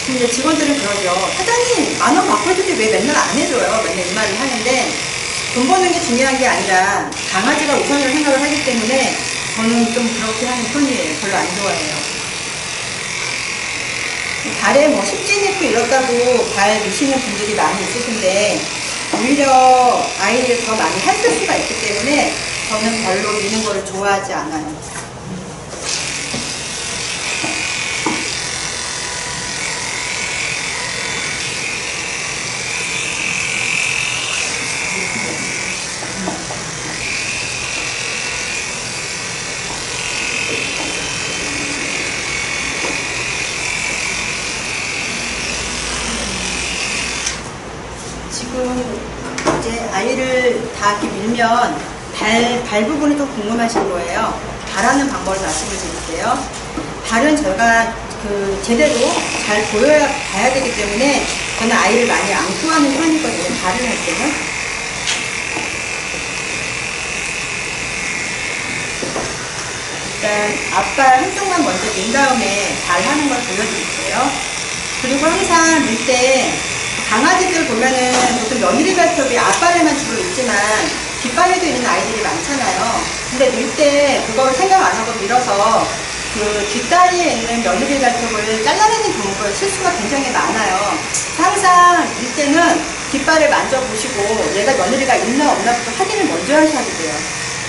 근데 직원들은 그러죠. 사장님, 10,000원 바꿀 텐데 왜 맨날 안 해줘요? 맨날 이 말을 하는데, 돈 버는 게 중요한 게 아니라 강아지가 우선이라고 생각을 하기 때문에 저는 좀 그렇게 하는 편이에요. 별로 안 좋아해요. 발에 뭐 십진 있고 이렇다고 발 미시는 분들이 많이 있으신데, 오히려 아이를 더 많이 핥을 수가 있기 때문에 저는 별로 미는 거를 좋아하지 않아요. 지금 이제 아이를 다 이렇게 밀면 발 부분이 좀 궁금하신 거예요. 발하는 방법을 말씀을 드릴게요. 발은 저희가 제대로 잘 봐야 되기 때문에 저는 아이를 많이 안고 하는 편이거든요. 발을 할 때는. 일단 앞발 한쪽만 먼저 민 다음에 발 하는 걸 보여드릴게요. 그리고 항상 밀 때 강아지들 보면은 보통 며느리 발톱이 앞발에만 주로 있지만 뒷발에도 있는 아이들이 많잖아요. 근데 밀 때 그걸 생각 안 하고 밀어서 뒷다리에 있는 며느리 발톱을 잘라내는 경우가 실수가 굉장히 많아요. 항상 밀 때는 뒷발을 만져보시고 얘가 며느리가 있나 없나부터 확인을 먼저 하셔야 돼요.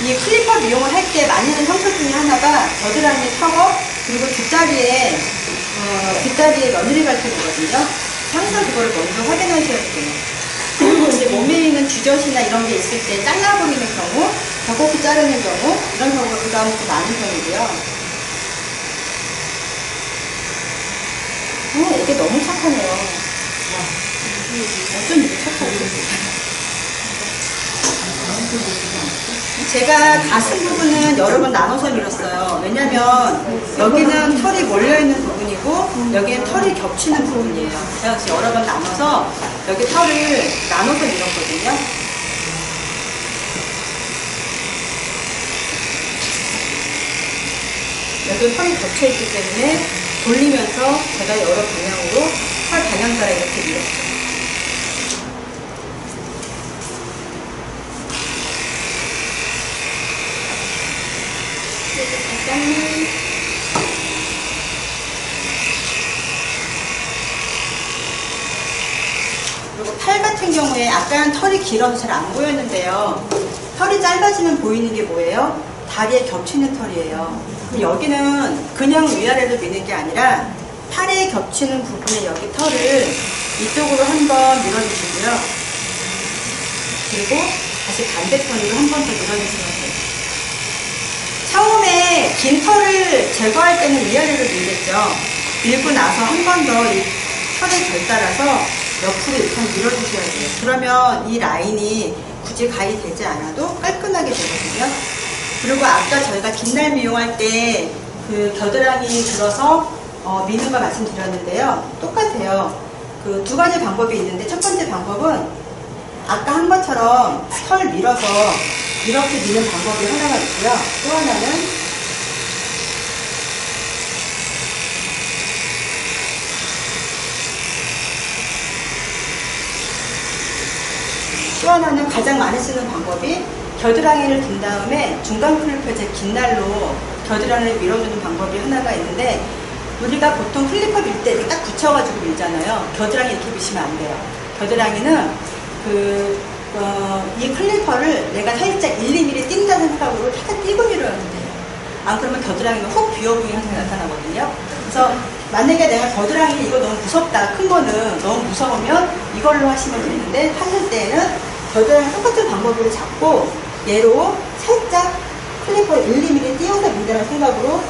이 클리퍼 미용을 할 때 많이 하는 형태 중에 하나가 겨드랑이 턱업 그리고 뒷다리에 며느리 발톱이거든요. 항상 그거를 먼저 확인하셔야 돼요. 그리고 이제 몸에 있는 주젓이나 이런 게 있을 때 잘라버리는 경우, 벽없이 자르는 경우, 이런 경우가 그 다음부터 많은 편이고요. 이게 너무 착하네요. 어쩜 이렇게 착하지? 제가 가슴 부분은 여러 번 나눠서 밀었어요. 왜냐면 여기는 털이 몰려있는 부분이고 여기는 털이 겹치는 부분이에요. 제가 그래서 여러 번 나눠서 여기 털을 나눠서 밀었거든요. 여기 털이 겹쳐있기 때문에 돌리면서 제가 여러 방향으로 털 방향 따라 이렇게 밀었어요. 그리고 팔 같은 경우에 아까는 털이 길어서 잘 안 보였는데요. 털이 짧아지면 보이는 게 뭐예요? 다리에 겹치는 털이에요. 여기는 그냥 위아래로 미는 게 아니라 팔에 겹치는 부분에 여기 털을 이쪽으로 한번 밀어주시고요. 그리고 다시 반대편으로 한 번 더 밀어주시면 돼요. 처음에 긴 털을 제거할 때는 위아래로 밀겠죠. 밀고 나서 한 번 더 이 털에 덜 따라서 옆으로 이렇게 밀어주셔야 돼요. 그러면 이 라인이 굳이 가위 되지 않아도 깔끔하게 되거든요. 그리고 아까 저희가 뒷날 미용할 때 그 겨드랑이 들어서 미는 거 말씀드렸는데요. 똑같아요. 그 두 가지 방법이 있는데 첫 번째 방법은 아까 한 것처럼 털 밀어서 이렇게 미는 방법이 하나가 있고요. 또 하나는 가장 많이 쓰는 방법이 겨드랑이를 든 다음에 중간 클리퍼 제 긴 날로 겨드랑이를 밀어주는 방법이 하나가 있는데 우리가 보통 클리퍼 밀 때 딱 붙여가지고 밀잖아요. 겨드랑이 이렇게 미시면 안 돼요. 겨드랑이는 이 클리퍼를 내가 살짝 1, 2mm 띈다는 생각으로 살짝 띄고 밀어야 돼요. 안 그러면 겨드랑이는 훅 비어보이는 현상이 나타나거든요. 그래서 만약에 내가 겨드랑이 이거 너무 무섭다, 큰 거는 너무 무서우면 이걸로 하시면 되는데 하실 때는 겨드랑이 똑같은 방법으로 잡고 얘로 살짝 클리퍼 1, 2mm 띄워서 민다는 생각으로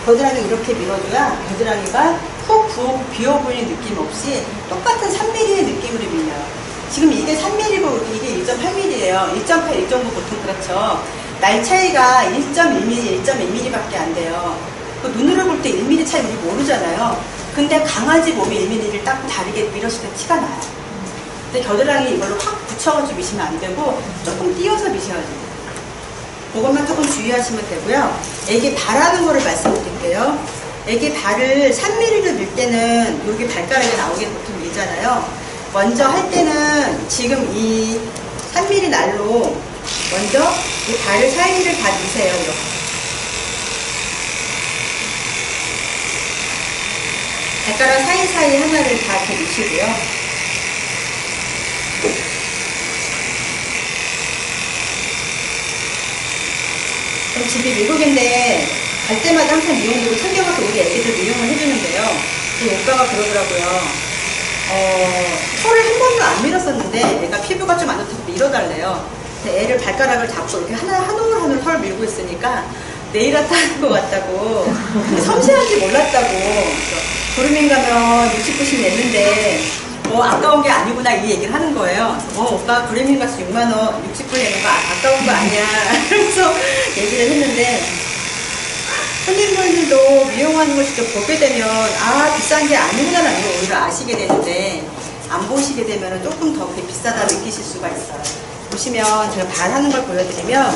겨드랑이 이렇게 밀어줘야 겨드랑이가 훅 비어 보이는 느낌 없이 똑같은 3mm의 느낌으로 밀려요. 지금 이게 3mm고 이게 1.8mm예요. 1.8, 1.9 보통 그렇죠. 날 차이가 1.1mm, 1.2mm 밖에 안 돼요. 그 눈으로 볼 때 1mm 차이 우리 모르잖아요. 근데 강아지 몸이 1mm를 딱 다르게 밀었을 때 티가 나요. 근데 겨드랑이 이걸로 확 붙여가지고 미시면 안 되고 조금 띄워서 미셔야 돼요. 그것만 조금 주의하시면 되고요. 애기 바라는 거를 말씀드릴게요. 애기 발을 3mm를 밀 때는 여기 발가락이 나오게 보통 밀잖아요. 먼저 할 때는 지금 이 3mm 날로 먼저 이 발을 사이를 다 미세요. 이렇게. 발가락 사이사이 하나를 다 이렇게 미시고요. 그럼 집이 미국인데 갈 때마다 항상 미용기로 챙겨가서 우리 애기들 미용을 해주는데요. 그 오빠가 그러더라고요. 털을 한 번도 안 밀었었는데 애가 피부가 좀 안 좋다고 밀어달래요. 근데 애를 발가락을 잡고 이렇게 한 올 한 올 털을 밀고 있으니까 네일 아트 하는 것 같다고. 근데 섬세한지 몰랐다고. 도루민 가면 60, 90 냈는데 아까운 게 아니구나 이 얘기를 하는 거예요. 오빠 구레민 가서 6만원 60불 내는 거 아까운 거 아니야. 그래서 얘기를 했는데 손님분들도 미용하는 걸 직접 보게 되면 비싼 게 아니구나라는 걸 오히려 아시게 되는데 안 보시게 되면 조금 더 비싸다 느끼실 수가 있어요. 보시면 제가 발 하는 걸 보여드리면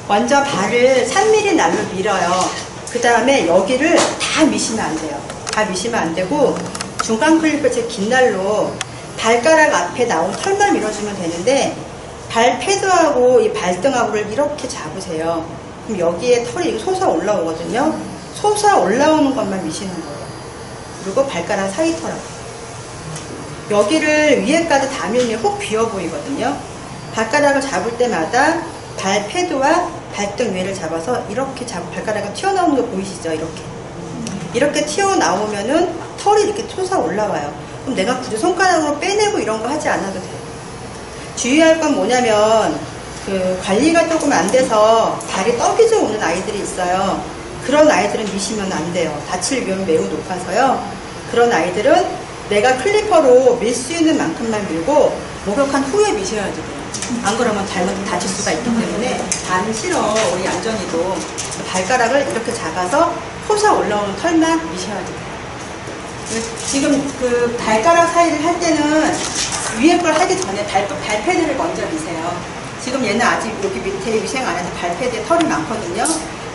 먼저 발을 3mm 날로 밀어요. 그 다음에 여기를 다 미시면 안 돼요. 다 미시면 안 되고 중간 클립을 제 긴 날로 발가락 앞에 나온 털만 밀어주면 되는데 발 패드하고 이 발등하고를 이렇게 잡으세요. 그럼 여기에 털이 솟아 올라오거든요. 솟아 올라오는 것만 미시는 거예요. 그리고 발가락 사이 털하고 여기를 위에까지 다 밀면 훅 비어 보이거든요. 발가락을 잡을 때마다 발 패드와 발등 위를 잡아서 이렇게 잡고 발가락이 튀어나오는 거 보이시죠? 이렇게 튀어나오면은 털이 이렇게 솟아 올라와요. 그럼 내가 굳이 손가락으로 빼내고 이런 거 하지 않아도 돼요. 주의할 건 뭐냐면 관리가 조금 안 돼서 발이 떡이져 오는 아이들이 있어요. 그런 아이들은 미시면 안 돼요. 다칠 위험이 매우 높아서요. 그런 아이들은 내가 클리퍼로 밀 수 있는 만큼만 밀고 목욕한 후에 미셔야 돼요. 안 그러면 잘못 다칠 수가 있기 때문에 안 싫어. 우리 얌전이도 발가락을 이렇게 잡아서 솟아 올라오는 털만 미셔야 돼요. 지금 그 발가락 사이를 할 때는 위에 걸 하기 전에 발패드를 먼저 미세요. 지금 얘는 아직 여기 밑에 위생 안에서 발패드에 털이 많거든요.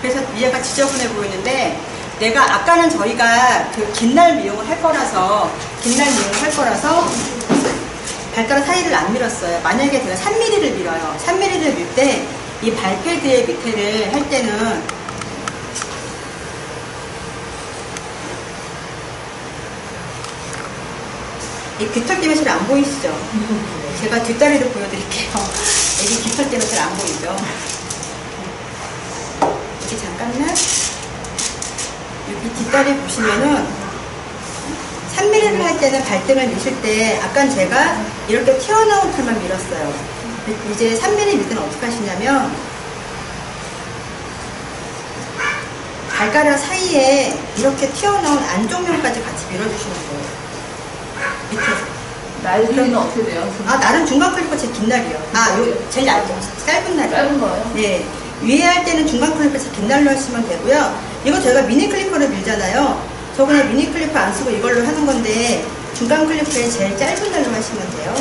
그래서 위에가 지저분해 보이는데 내가 아까는 저희가 그 긴 날 미용을 할 거라서 발가락 사이를 안 밀었어요. 만약에 제가 3mm를 밀어요. 3mm를 밀 때 이 발패드의 밑에를 할 때는 이 귀털 때문에 잘 안 보이시죠? 제가 뒷다리를 보여드릴게요. 여기 귀털 때문에 잘 안 보이죠? 이렇게 잠깐만. 여기 뒷다리 보시면은 3mm를 할 때는 발등을 미실 때 아까 제가 이렇게 튀어나온 털만 밀었어요. 이제 3mm 밀 때는 어떻게 하시냐면 발가락 사이에 이렇게 튀어나온 안쪽면까지 같이 밀어주시는 거예요. 밑에서. 날개는 어떻게 돼요? 날은 중간 클리퍼 제일 긴 날이요. 제일 짧은 날이요. 짧은 거예요? 네. 위에 할 때는 중간 클리퍼 제일 긴 날로 하시면 되고요. 이거 제가 미니 클리퍼를 밀잖아요. 저 그냥 미니 클리퍼 안 쓰고 이걸로 하는 건데 중간 클리퍼에 제일 짧은 날로 하시면 돼요.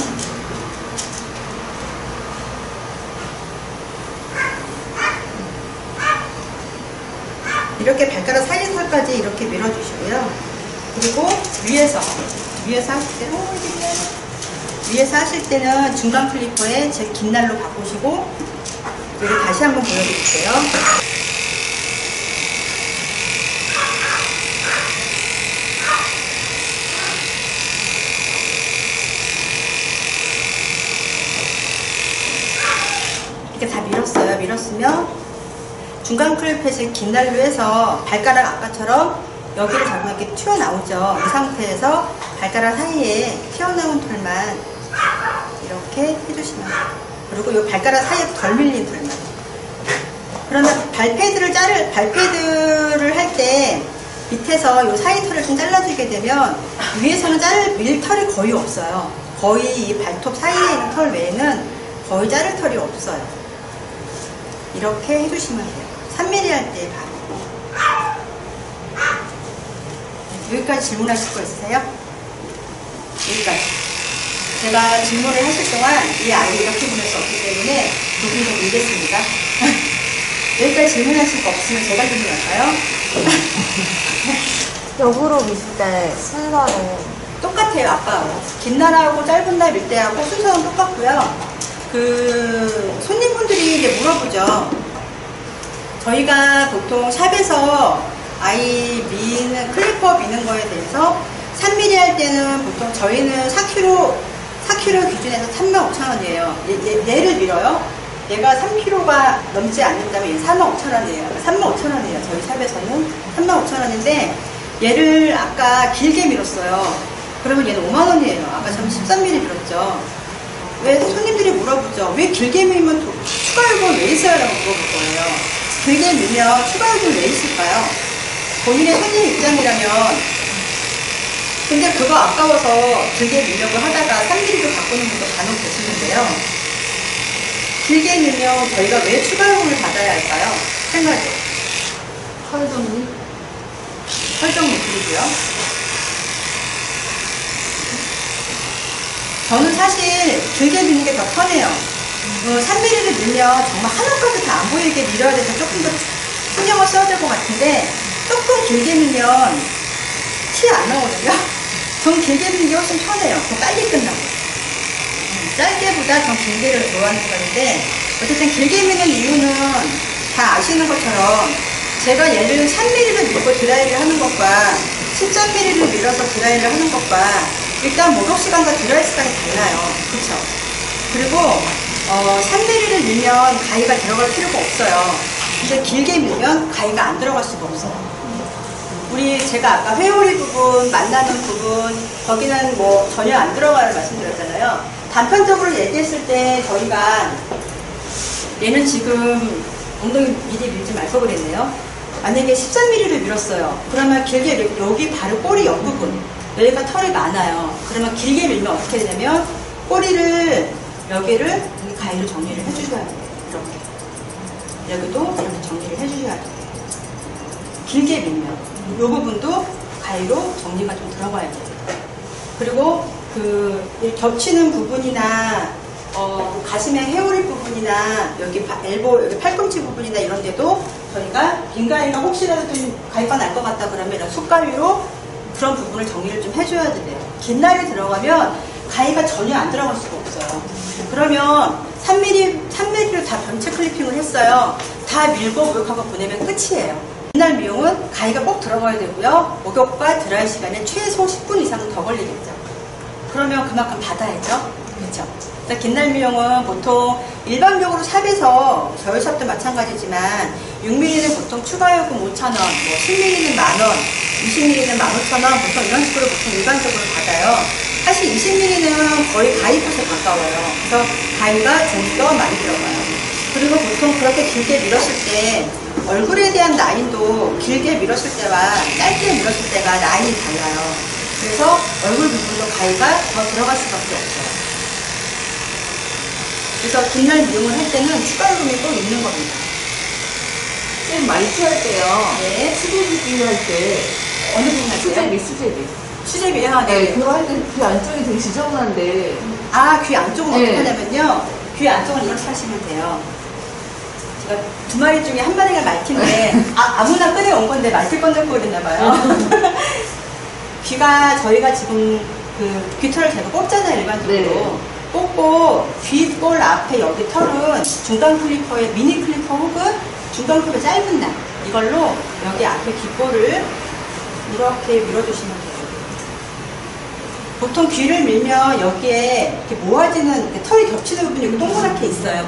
이렇게 발가락 사이 털까지 이렇게 밀어주시고요. 그리고 위에서 하실 때는 중간 클리퍼에 제일 긴 날로 바꾸시고 여기 다시 한번 보여드릴게요. 이렇게 다 밀었어요. 밀었으면 중간 클리퍼에 제일 긴 날로 해서 발가락 아까처럼 여기를 잡으면 이렇게 튀어나오죠. 이 상태에서 발가락 사이에 튀어나온 털만 이렇게 해주시면 돼요. 그리고 이 발가락 사이에 덜 밀린 털만. 그러면 발패드를 할 때 밑에서 이 사이 털을 좀 잘라주게 되면 위에서는 밀 털이 거의 없어요. 거의 이 발톱 사이에 있는 털 외에는 거의 자를 털이 없어요. 이렇게 해주시면 돼요. 3mm 할 때 바로. 여기까지 질문하실 거 있으세요? 여기까지. 제가 질문을 하실 동안 이 아이를 이렇게 보낼 수 없기 때문에 조금 더 밀겠습니다. 여기까지 질문하실 거 없으면 제가 질문할까요? 역으로 미실 때 순서는 똑같아요, 아까. 긴 날하고 짧은 날 밀대하고 순서는 똑같고요. 그, 손님분들이 이제 물어보죠. 저희가 보통 샵에서 아이 미는, 클리퍼 미는 거에 대해서 3mm 할 때는 보통 저희는 4kg 기준에서 35,000원이에요. 얘를 밀어요. 얘가 3kg가 넘지 않는다면 얘는 45,000원이에요. 35,000원이에요. 저희 샵에서는 35,000원인데 얘를 아까 길게 밀었어요. 그러면 얘는 5만원이에요. 아까 저는 13mm 밀었죠. 왜 손님들이 물어보죠. 왜 길게 밀면 추가 요금 왜 있어요? 라고 물어볼 거예요. 길게 밀면 추가 요금 왜 있을까요? 본인의 손님 입장이라면 근데 그거 아까워서 길게 밀려고 하다가 3mm로 바꾸는 분도 간혹 계시는데요. 길게 밀면 저희가 왜 추가 요금을 받아야 할까요? 생각해. 털정리? 설정 못 드리고요. 저는 사실 길게 미는 게 더 편해요. 3mm를 밀면 정말 하나까지 다 안 보이게 밀어야 돼서 조금 더 신경을 써야 될 것 같은데 조금 길게 밀면 티 안 나오거든요. 전 길게 미는 게 훨씬 편해요. 더 빨리 끝나고. 짧게보다 전 길게를 좋아하는 편인데 어쨌든 길게 미는 이유는 다 아시는 것처럼 제가 얘를 3mm를 밀고 드라이를 하는 것과 13mm를 밀어서 드라이를 하는 것과 일단 목욕 시간과 드라이 시간이 달라요. 그쵸? 그리고 3mm를 밀면 가위가 들어갈 필요가 없어요. 근데 길게 밀면 가위가 안 들어갈 수가 없어요. 제가 아까 회오리 부분, 만나는 부분, 거기는 뭐 전혀 안 들어가는 말씀드렸잖아요. 단편적으로 얘기했을 때 저희가 얘는 지금 엉덩이 미리 밀지 말 걸 그랬네요. 만약에 13mm를 밀었어요. 그러면 길게 여기 바로 꼬리 옆부분 여기가 털이 많아요. 그러면 길게 밀면 어떻게 되냐면 꼬리를 여기를 여기 가위로 정리를 해주셔야 돼요. 이렇게 여기도 이렇게 정리를 해주셔야 돼요. 길게 밀면 이 부분도 가위로 정리가 좀 들어가야 돼요. 그리고 그 겹치는 부분이나 가슴의 헤어릴 부분이나 여기 엘보 여기 팔꿈치 부분이나 이런 데도 저희가 빈 가위가 혹시라도 좀 가위가 날 것 같다 그러면 이런 숟가위로 그런 부분을 정리를 좀 해줘야 돼요. 긴 날이 들어가면 가위가 전혀 안 들어갈 수가 없어요. 그러면 3mm로 다 전체 클리핑을 했어요. 다 밀고 목욕하고 보내면 끝이에요. 긴 날 미용은 가위가 꼭 들어가야 되고요. 목욕과 드라이 시간에 최소 10분 이상은 더 걸리겠죠. 그러면 그만큼 받아야죠. 그렇죠? 긴 날 미용은 보통 일반적으로 샵에서 저희 샵도 마찬가지지만 6mm는 보통 추가 요금 5,000원, 뭐 10mm는 만원, 20mm는 15,000원 보통 이런 식으로 보통 일반적으로 받아요. 사실 20mm는 거의 가위값에 가까워요. 그래서 가위가 좀 더 많이 들어가요. 그리고 보통 그렇게 길게 밀었을 때 얼굴에 대한 라인도 길게 밀었을 때와 짧게 밀었을 때가 라인이 달라요. 그래서 얼굴 부분도 가위가 더 들어갈 수밖에 없어요. 그래서 긴 날 미용을 할 때는 추가 요금이 꼭 있는 겁니다. 쌤 말투 할 때요. 네. 수제비 할 때 어느 부분 할까요? 수제비. 수제비요? 네. 네, 그거 할 때 귀 안쪽이 되게 지저분한데. 귀 안쪽은 네. 어떻게 하냐면요. 귀 안쪽은 이렇게 하시면 돼요. 제가 두 마리 중에 한 마리가 말티인데 아무나 꺼내온 건데 말티 꺼내고 그랬나봐요. 귀가 저희가 지금 그 귀털을 제가 뽑잖아요. 일반적으로. 네. 뽑고 귀볼 앞에 여기 털은 중간 클리퍼에 미니 클리퍼 혹은 중간 클리퍼 짧은 날 이걸로 여기 앞에 귓볼을 이렇게 밀어주시면 돼요. 보통 귀를 밀면 여기에 이렇게 모아지는 이렇게 털이 겹치는 부분이 여기 동그랗게 있어요.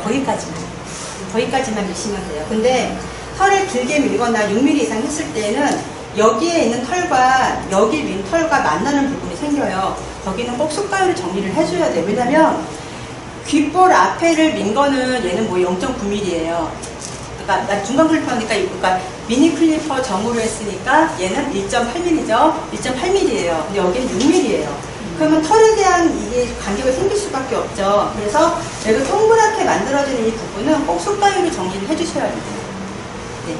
거기까지만 미시면 돼요. 근데 털을 길게 밀거나 6mm 이상 했을 때는 여기에 있는 털과 여기 민 털과 만나는 부분이 생겨요. 거기는 꼭 숟가락으로 정리를 해줘야 돼요. 왜냐면 귓볼 앞에를 민 거는 얘는 뭐 0.9mm예요. 그러니까 중간 클리퍼니까 그러니까 미니 클리퍼 정으로 했으니까 얘는 1.8mm죠. 1.8mm예요. 근데 여기는 6mm예요. 그러면 털에 대한 이게 간격이 생길 수밖에 없죠. 그래서 여기 동그랗게 만들어지는 이 부분은 꼭 숟가락으로 정리를 해주셔야 돼요. 네.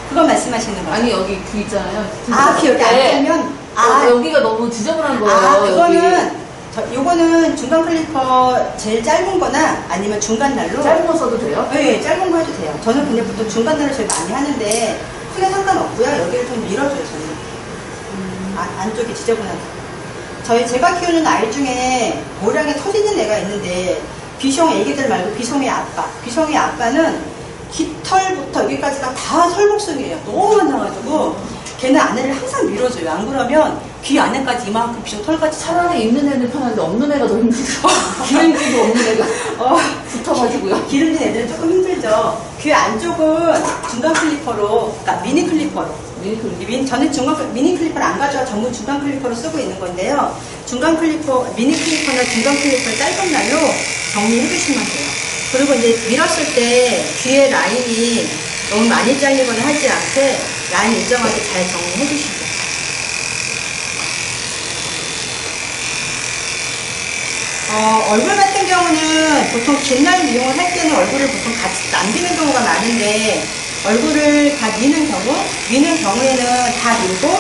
그거 말씀하시는 거예요? 아니 여기 귀 있잖아요. 귀 여기 앉으면 여기가 너무 지저분한 거예요. 그거는 요거는 중간 클리퍼 제일 짧은 거나 아니면 중간 날로 짧은 거 써도 돼요? 네, 짧은 거 해도 돼요. 저는 그냥 보통 중간 날로 제일 많이 하는데 크게 상관없고요. 여기를 좀 밀어줘요, 저는. 안쪽이 지저분하다. 제가 키우는 아이 중에 모량이 터지는 애가 있는데, 비숑 애기들 말고 비숑의 아빠. 비숑의 아빠는 깃털부터 여기까지가 다 설목성이에요. 너무 많아가지고 걔는 아내를 항상 밀어줘요. 안 그러면 귀 안에까지 이만큼 비숑 털같이 차라리 있는 애는 편한데 없는 애가 더 힘들죠. 기름기도 없는 애가 붙어가지고요. 기름진 애들은 조금 힘들죠. 귀 안쪽은 중간 클리퍼로, 그러니까 미니 클리퍼로. 저는 미니 클리퍼를 안 가져와 전부 중간 클리퍼로 쓰고 있는 건데요. 미니 클리퍼나 중간 클리퍼를 짧은 날로 정리해 주시면 돼요. 그리고 이제 밀었을 때 귀에 라인이 너무 많이 잘리거나 하지 않게 라인 일정하게 잘 정리해 주시고. 얼굴 같은 경우는 보통 긴 날 미용을 할 때는 얼굴을 보통 같이 남기는 경우가 많은데, 얼굴을 다 미는 경우에는 다 밀고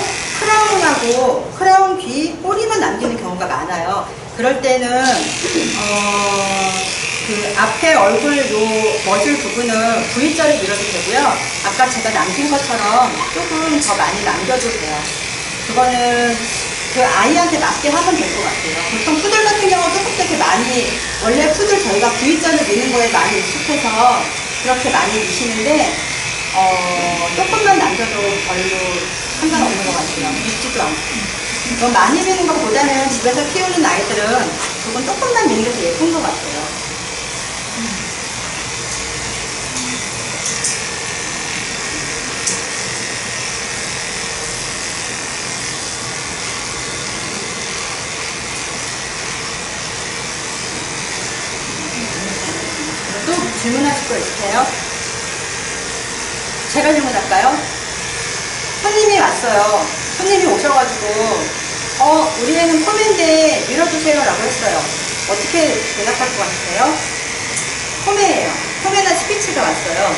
크라운 귀 꼬리만 남기는 경우가 많아요. 그럴 때는 그 앞에 얼굴 머줄 부분은 V자를 밀어도 되고요. 아까 제가 남긴 것처럼 조금 더 많이 남겨도 돼요. 그거는 그 아이한테 맞게 하면 될 것 같아요. 보통 푸들 같은 경우는 조금 되게 많이, 원래 푸들 저희가 V자를 미는 거에 많이 익숙해서 그렇게 많이 미시는데, 조금만 남겨도 별로 상관없는 것 같아요. 밉지도 않고. 너무 많이 미는 것보다는 집에서 키우는 아이들은 그건 조금만 미는 게 더 예쁜 것 같아요. 또 질문하실 거 있으세요? 제가 질문할까요? 손님이 왔어요. 손님이 오셔가지고 우리 애는 포메인데 밀어주세요 라고 했어요. 어떻게 대답할 것 같으세요? 포메예요. 포메나 스피츠가 왔어요.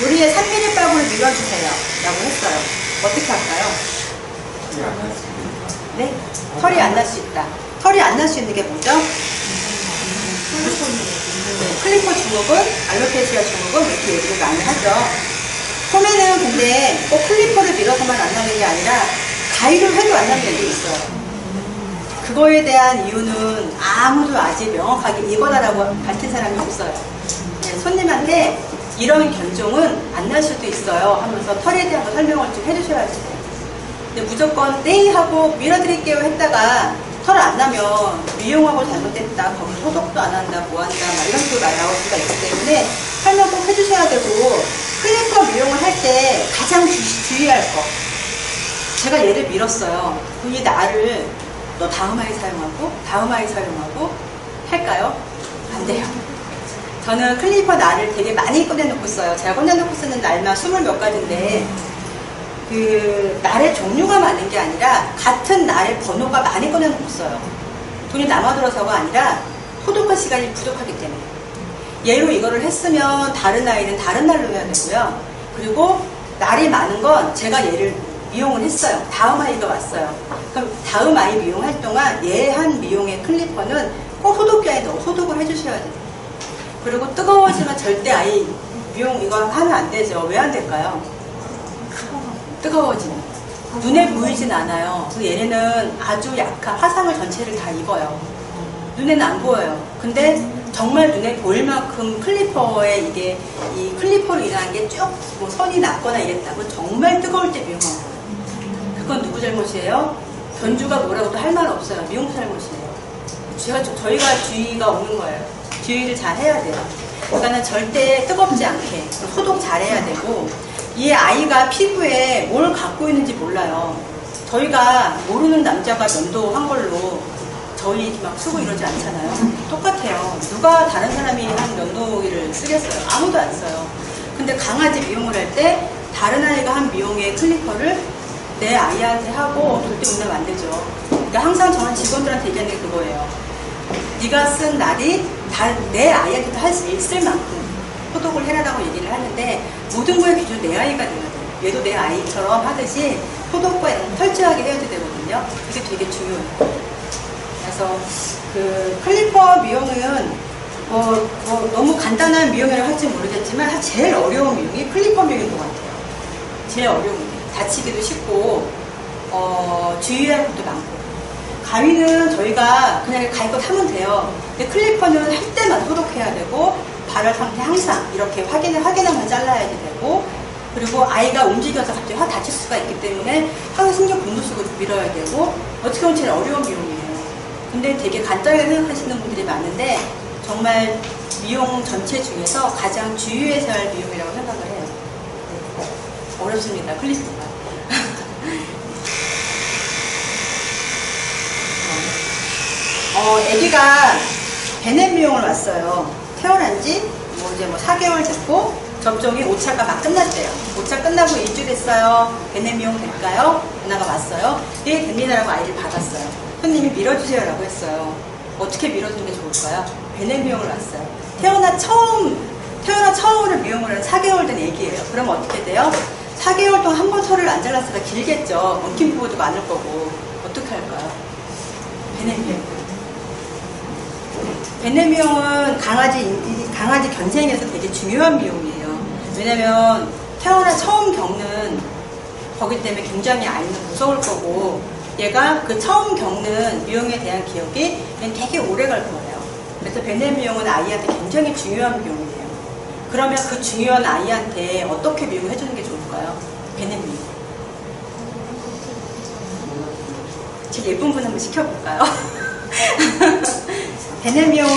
우리 애 3mm 빡으로 밀어주세요 라고 했어요. 어떻게 할까요? 네? 털이 안 날 수 있다. 털이 안 날 수 있는 게 뭐죠? 클리퍼 증후군, 알로페시아 증후군 이렇게 얘기를 많이 하죠. 포메는 근데 꼭 클리퍼를 밀어서만 안 나는 게 아니라 가위를 해도 안 나는 애도 있어요. 그거에 대한 이유는 아무도 아직 명확하게 이거다라고 밝힌 사람이 없어요. 네, 손님한테 이런 견종은 안 날 수도 있어요 하면서 털에 대한 거 설명을 좀 해주셔야지 돼요. 근데 무조건 네 하고 밀어드릴게요 했다가 털 안 나면 미용하고 잘못됐다, 거기 소독도 안 한다, 뭐 한다, 막 이런 식으로 말 나올 수가 있기 때문에 설명 꼭 해주셔야 되고, 클리퍼 미용을 할 때 가장 주의할 거. 제가 얘를 밀었어요. 이 날을 또 다음 아이 사용하고 할까요? 안 돼요. 저는 클리퍼 날을 되게 많이 꺼내놓고 써요. 제가 꺼내놓고 쓰는 날만 20몇 가지인데, 그 날의 종류가 많은 게 아니라 같은 날의 번호가 많이 꺼내놓고 써요. 돈이 남아들어서가 아니라 소독할 시간이 부족하기 때문에. 얘로 이거를 했으면 다른 아이는 다른 날로 해야 되고요. 그리고 날이 많은 건 제가 얘를 미용을 했어요. 다음 아이가 왔어요. 그럼 다음 아이 미용할 동안 얘 한 미용의 클리퍼는 꼭 소독기에 넣어 소독을 해주셔야 돼요. 그리고 뜨거워지면 절대 아이 미용 이거 하면 안 되죠. 왜 안 될까요? 뜨거워지면 눈에 보이진 않아요. 그래서 얘네는 아주 약한 화상을 전체를 다 입어요. 눈에는 안 보여요. 근데 정말 눈에 보일 만큼 클리퍼에 이 클리퍼로 인한 게 쭉 뭐 선이 났거나 이랬다고 정말 뜨거울 때 미용한 거예요. 그건 누구 잘못이에요? 견주가 뭐라고도 할 말 없어요. 미용사 잘못이에요. 저희가 주의가 없는 거예요. 주의를 잘 해야 돼요. 그러니까 절대 뜨겁지 않게 소독 잘 해야 되고, 이 아이가 피부에 뭘 갖고 있는지 몰라요. 저희가 모르는 남자가 면도한 걸로 저희 막 쓰고 이러지 않잖아요. 똑같아요. 누가 다른 사람이 한 면도기를 쓰겠어요? 아무도 안 써요. 근데 강아지 미용을 할 때 다른 아이가 한 미용의 클리퍼를 내 아이한테 하고 절대 운다면 안 되죠. 그러니까 항상 저는 직원들한테 얘기하는 게 그거예요. 네가 쓴 날이 내 아이한테도 할 수 있을 만큼 소독을 해라라고 얘기를 하는데, 모든 거의 기준 내 아이가 돼야 돼요. 얘도 내 아이처럼 하듯이 소독과 이런 거 철저하게 해야 되거든요. 그게 되게 중요해요. 그래서 그 클리퍼 미용은 너무 간단한 미용이라고 할지 모르겠지만 제일 어려운 미용이 클리퍼 미용인 것 같아요. 제일 어려운 게 다치기도 쉽고 주의할 것도 많고. 가위는 저희가 그냥 가위껏 하면 돼요. 근데 클리퍼는 할 때만 소독해야 되고, 발열 상태 항상 이렇게 확인하면 잘라야 되고, 그리고 아이가 움직여서 갑자기 확 다칠 수가 있기 때문에 항상 신경 공도 쓰고 밀어야 되고, 어떻게 보면 제일 어려운 미용이에요. 근데 되게 간단하게 생각하시는 분들이 많은데, 정말 미용 전체 중에서 가장 주의해서 할 미용이라고 생각을 해요. 네. 어렵습니다, 클리퍼가. 애기가 베넷 미용을 왔어요. 태어난 지 이제 4개월 됐고, 접종이 5차가 막 끝났대요. 5차 끝나고 2주 됐어요. 베넷 미용 될까요? 전화가 왔어요. 네, 됩니다라고 아이를 받았어요. 손님이 밀어주세요라고 했어요. 어떻게 밀어주는 게 좋을까요? 베넷 미용을 왔어요. 태어나 처음으로 미용을 한 4개월 된 애기예요. 그럼 어떻게 돼요? 4개월 동안 한 번 털을 안 잘랐으니까 길겠죠. 엉킨 부분도 많을 거고. 어떻게 할까요? 베넷 미용. 베넷 미용은 강아지 견생에서 되게 중요한 미용이에요. 왜냐면 태어나 처음 겪는 거기 때문에 굉장히 아이는 무서울 거고, 얘가 그 처음 겪는 미용에 대한 기억이 되게 오래 갈 거예요. 그래서 베넷 미용은 아이한테 굉장히 중요한 미용이에요. 그러면 그 중요한 아이한테 어떻게 미용을 해주는 게 좋을까요? 베넷 미용. 제일 예쁜 분 한번 시켜볼까요? 베넷 미용은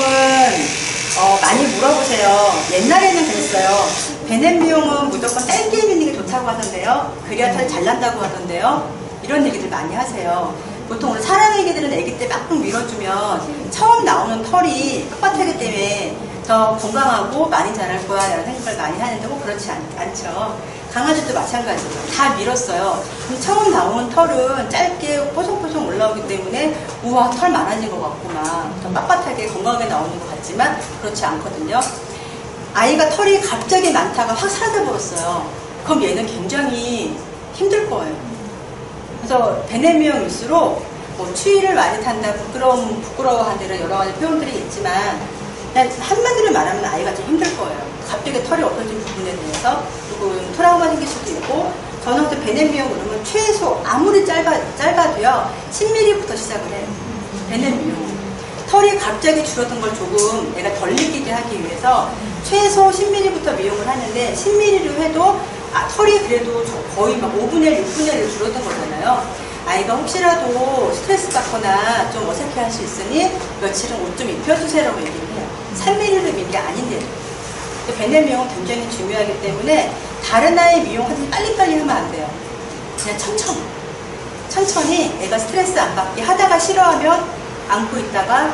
많이 물어보세요. 옛날에는 그랬어요. 베넷 미용은 무조건 짧게 미는 게 좋다고 하던데요. 그래야 털 잘 난다고 하던데요. 이런 얘기들 많이 하세요. 보통 우리 사람 애기들은 애기 때 막 밀어주면 처음 나오는 털이 빳빳하기 때문에 더 건강하고 많이 자랄 거야 라는 생각을 많이 하는데 꼭 그렇지 않죠. 강아지도 마찬가지예요. 다 밀었어요. 그럼 처음 나오는 털은 짧게 뽀송뽀송 올라오기 때문에 우와 털 많아진 것 같구나, 더 빳빳하게 건강하게 나오는 것 같지만 그렇지 않거든요. 아이가 털이 갑자기 많다가 확 사라져버렸어요. 그럼 얘는 굉장히 힘들 거예요. 그래서 베넷 미용일수록 추위를 많이 탄다, 부끄러워한다 이런 여러 가지 표현들이 있지만 그냥 한마디로 말하면 아이가 좀 힘들 거예요. 갑자기 털이 없어진 부분에 대해서 조금 트라우마 생길 수도 있고, 저는 또 베넷 미용 그러면 최소 아무리 짧아도요 10mm부터 시작을 해요. 베넷 미용 털이 갑자기 줄어든 걸 조금 애가 덜 느끼게 하기 위해서 최소 10mm부터 미용을 하는데, 10mm로 해도 털이 그래도 거의 막 5분의 1, 6분의 1로 줄어든 거잖아요. 아이가 혹시라도 스트레스 받거나 좀 어색해 할 수 있으니 며칠은 옷 좀 입혀주세요라고 얘기를 해요. 3mm로 민 게 아닌데. 베넷 미용은 굉장히 중요하기 때문에 다른 아이 미용하듯이 빨리빨리 하면 안 돼요. 그냥 천천히 애가 스트레스 안 받게 하다가 싫어하면 안고 있다가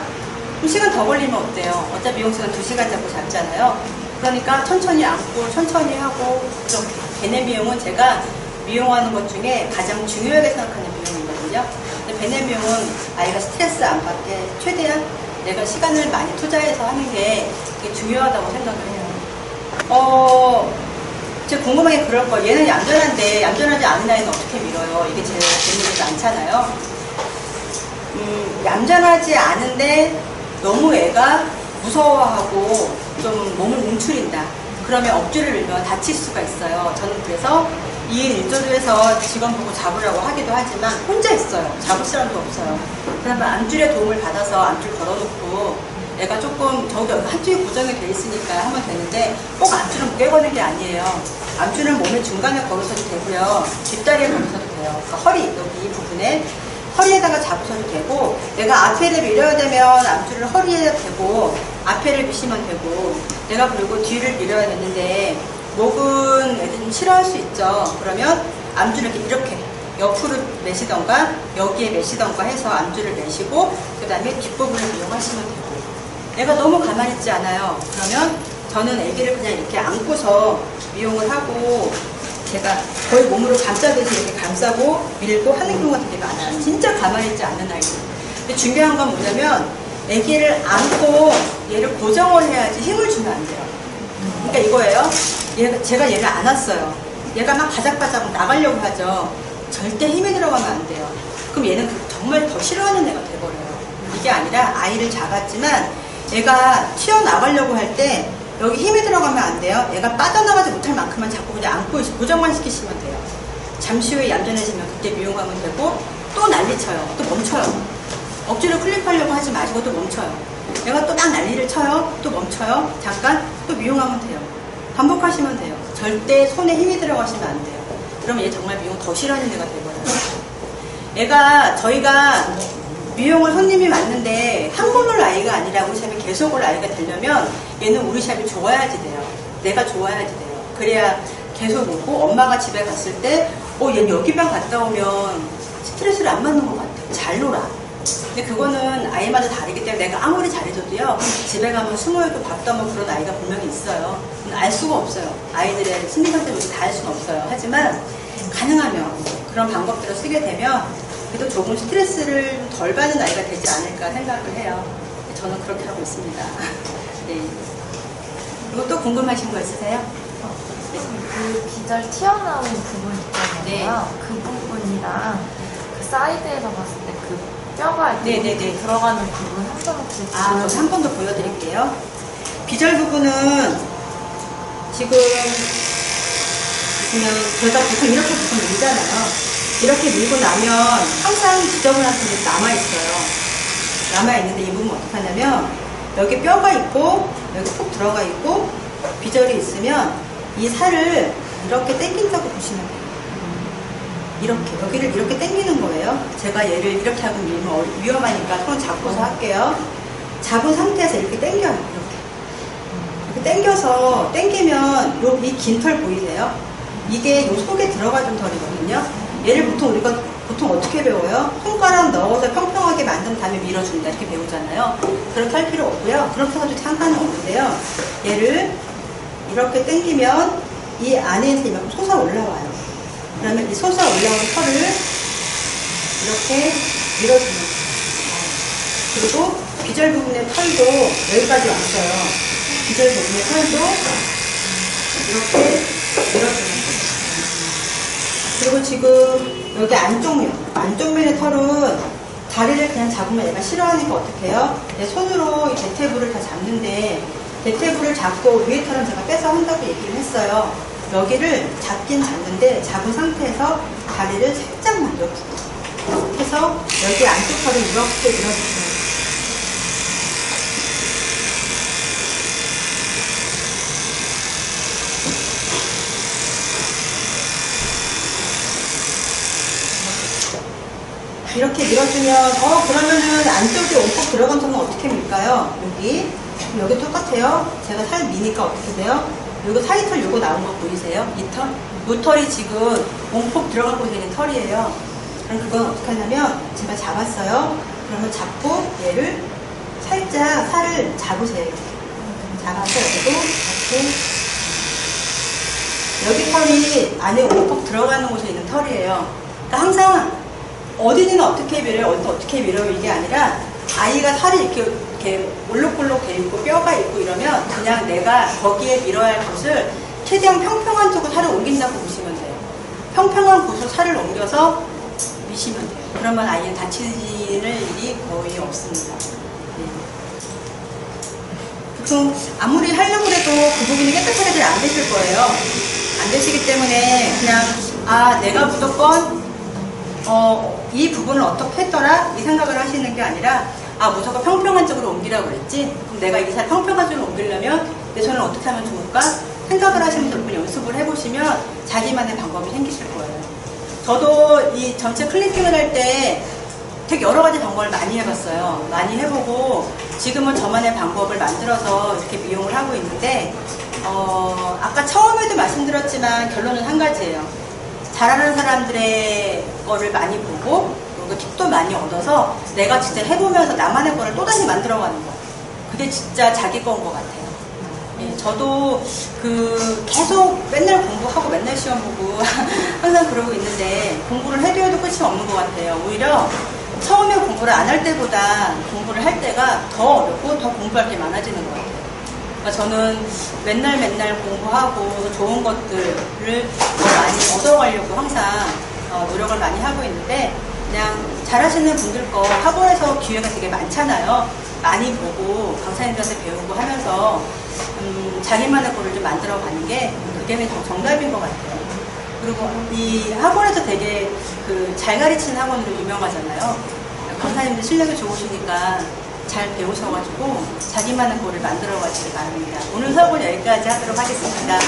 좀 시간 더 걸리면 어때요? 어차피 미용실은 2시간 잡고 잡잖아요. 그러니까 천천히 안고 천천히 하고 그렇게. 베넷 미용은 제가 미용하는 것 중에 가장 중요하게 생각하는 미용이거든요. 근데 베넷 미용은 아이가 스트레스 안 받게 최대한 내가 시간을 많이 투자해서 하는 게 되게 중요하다고 생각을 해요. 제가 궁금한 게 그럴 거예요. 얘는 얌전한데 얌전하지 않은 아이는 어떻게 밀어요? 이게 제일 재미있지 않잖아요. 얌전하지 않은데 너무 애가 무서워하고 좀 몸을 움츠린다. 그러면 억지를 밀면 다칠 수가 있어요. 저는 그래서 2인 1조에서 직원 보고 잡으라고 하기도 하지만 혼자 있어요. 잡을 사람도 없어요. 그러면 암줄에 도움을 받아서 암줄 걸어놓고 애가 조금 저기 한쪽이 고정이 돼 있으니까 하면 되는데 꼭 암줄은 무게 거는 게 아니에요. 암줄은 몸의 중간에 걸어서도 되고요. 뒷다리에 걸어서도 돼요. 그러니까 허리 여기 이 부분에 허리에다가 잡으셔도 되고, 내가 앞에를 밀어야 되면 앞줄을 허리에 대고 앞에를 미시면 되고, 내가 그리고 뒤를 밀어야 되는데 목은 애들 좀 싫어할 수 있죠. 그러면 암줄을 이렇게 옆으로 매시던가 여기에 매시던가 해서 암줄을 매시고 그 다음에 뒷부분을 이용하시면 되고, 애가 너무 가만히 있지 않아요. 그러면 저는 애기를 그냥 이렇게 안고서 미용을 하고 제가 거의 몸으로 감싸듯이 이렇게 감싸고 밀고 하는 경우가 되게 많아요. 진짜 가만히 있지 않는 아이들. 근데 중요한 건 뭐냐면 애기를 안고 얘를 고정을 해야지 힘을 주면 안 돼요. 그러니까 이거예요. 제가 얘를 안았어요. 얘가 막 바작바작 나가려고 하죠. 절대 힘이 들어가면 안 돼요. 그럼 얘는 정말 더 싫어하는 애가 돼버려요. 이게 아니라 아이를 잡았지만 얘가 튀어나가려고 할 때 여기 힘이 들어가면 안 돼요. 얘가 빠져나가지 못할 만큼만 자꾸 그냥 안고 고정만 시키시면 돼요. 잠시 후에 얌전해지면 그때 미용하면 되고 또 난리쳐요. 또 멈춰요. 억지로 클립하려고 하지 마시고 또 멈춰요. 내가 또 막 난리를 쳐요. 또 멈춰요. 잠깐 또 미용하면 돼요. 반복하시면 돼요. 절대 손에 힘이 들어가시면 안 돼요. 그러면 얘 정말 미용 더 싫어하는 애가 돼버려요. 저희가 미용을 손님이 왔는데 한 번 올 아이가 아니라 우리 샵에 계속 올 아이가 되려면 얘는 우리 샵이 좋아야지 돼요. 내가 좋아야지 돼요. 그래야 계속 오고 엄마가 집에 갔을 때 얘는 여기만 갔다 오면 스트레스를 안 받는 것 같아. 잘 놀아. 근데 그거는 아이마다 다르기 때문에 내가 아무리 잘해줘도요, 집에 가면 숨어있고 밥도 안 먹고 그런 아이가 분명히 있어요. 알 수가 없어요. 아이들의 심리 상태 모두 다 알 수는 없어요. 하지만 가능하면 그런 방법들을 쓰게 되면 그래도 조금 스트레스를 덜 받는 아이가 되지 않을까 생각을 해요. 저는 그렇게 하고 있습니다. 네. 그리고 또 궁금하신 거 있으세요? 그 비절 튀어나온 부분 있잖아요. 네. 그 부분이랑 그 사이드에서 봤을 때 그 뼈가 이렇게 네네네. 들어가는 부분 한 번 혹시 저도 한 번 더 보여드릴게요. 비절 부분은 지금 보시면 저희가 보통 이렇게 밀잖아요. 이렇게 밀고 나면 항상 지저분한 부분이 남아있어요. 남아있는데 이 부분 어떻게 하냐면 여기 뼈가 있고 여기 푹 들어가 있고 비절이 있으면 이 살을 이렇게 당긴다고 보시면 돼요. 이렇게 여기를 이렇게 당기는 거예요. 제가 얘를 이렇게 하고 밀면 위험하니까 손 잡고서 할게요. 잡은 상태에서 이렇게 당겨요. 이렇게 당겨서 당기면 이 긴 털 보이세요? 이게 요 속에 들어가준 털이거든요. 얘를 우리가 보통 어떻게 배워요? 손가락 넣어서 평평하게 만든 다음에 밀어준다 이렇게 배우잖아요. 그렇게 할 필요 없고요. 그렇게 해도 상관은 없는데요. 얘를 이렇게 당기면 이 안에서 이만큼 솟아 올라와요. 그러면 이 솟아 올라온 털을 이렇게 밀어주는 거예요. 그리고 비절 부분의 털도 여기까지 왔어요. 비절 부분의 털도 이렇게 밀어주는 거예요. 그리고 지금 여기 안쪽면의 털은 다리를 그냥 잡으면 얘가 싫어하니까 어떻게 해요? 내 손으로 이 대퇴부를 다 잡는데 대퇴부를 잡고 위에 털은 제가 빼서 한다고 얘기를 했어요. 여기를 잡긴 잡는데 잡은 상태에서 다리를 살짝만 옆으로 해서 여기 안쪽 털을 이렇게 밀어주시면 돼요. 이렇게 밀어주면 그러면은 안쪽에 온폭 들어간 털은 어떻게 밀까요? 여기 똑같아요. 제가 살 미니까 어떻게 돼요? 요거 사이털 요거 나온 거 보이세요? 이 털? 이 털이 지금 온폭 들어간 곳에 있는 털이에요. 그럼 그건 어떻게 하냐면 제가 잡았어요. 그러면 잡고 얘를 살짝 살을 잡으세요. 잡아서 여기도 잡고 여기 털이 안에 온폭 들어가는 곳에 있는 털이에요. 그러니까 항상 어디는 어떻게 밀어요, 어떻게 밀어요 이게 아니라 아이가 살이 이렇게 올록볼록 돼 있고 뼈가 있고 이러면 그냥 내가 거기에 밀어야 할 곳을 최대한 평평한 쪽으로 살을 옮긴다고 보시면 돼요. 평평한 곳으로 살을 옮겨서 미시면 돼요. 그러면 아이는 다치는 일이 거의 없습니다. 네. 보통 아무리 하려고 해도 그 부분이 깨끗하게 잘 안 되실 거예요. 안 되시기 때문에 그냥 내가 무조건 이 부분을 어떻게 했더라? 이 생각을 하시는 게 아니라 무조건 평평한 쪽으로 옮기라고 그랬지? 그럼 내가 이 살 평평한 쪽으로 옮기려면 내 손을 어떻게 하면 좋을까? 생각을 하시면서 몇 번 연습을 해보시면 자기만의 방법이 생기실 거예요. 저도 이 전체 클리핑을 할 때 되게 여러 가지 방법을 많이 해봤어요. 많이 해보고 지금은 저만의 방법을 만들어서 이렇게 미용을 하고 있는데 아까 처음에도 말씀드렸지만 결론은 한 가지예요. 잘하는 사람들의 거를 많이 보고 그리고 팁도 많이 얻어서 내가 진짜 해보면서 나만의 거를 또다시 만들어가는 거. 그게 진짜 자기 거인 것 같아요. 예, 저도 계속 맨날 공부하고 맨날 시험 보고 항상 그러고 있는데 공부를 해도 끝이 없는 것 같아요. 오히려 처음에 공부를 안 할 때보다 공부를 할 때가 더 어렵고 더 공부할 게 많아지는 것 같아요. 그러니까 저는 맨날 공부하고 좋은 것들을 더 많이 얻어가려고 항상 노력을 많이 하고 있는데 그냥 잘하시는 분들 거 학원에서 기회가 되게 많잖아요. 많이 보고 강사님들한테 배우고 하면서 자기만의 거를 좀 만들어가는 게 그게 정답인 것 같아요. 그리고 이 학원에도 되게 그 잘 가르치는 학원으로 유명하잖아요. 강사님들 실력이 좋으시니까 잘 배우셔가지고 자기만의 거를 만들어 가시기 바랍니다. 오늘 수업은 여기까지 하도록 하겠습니다.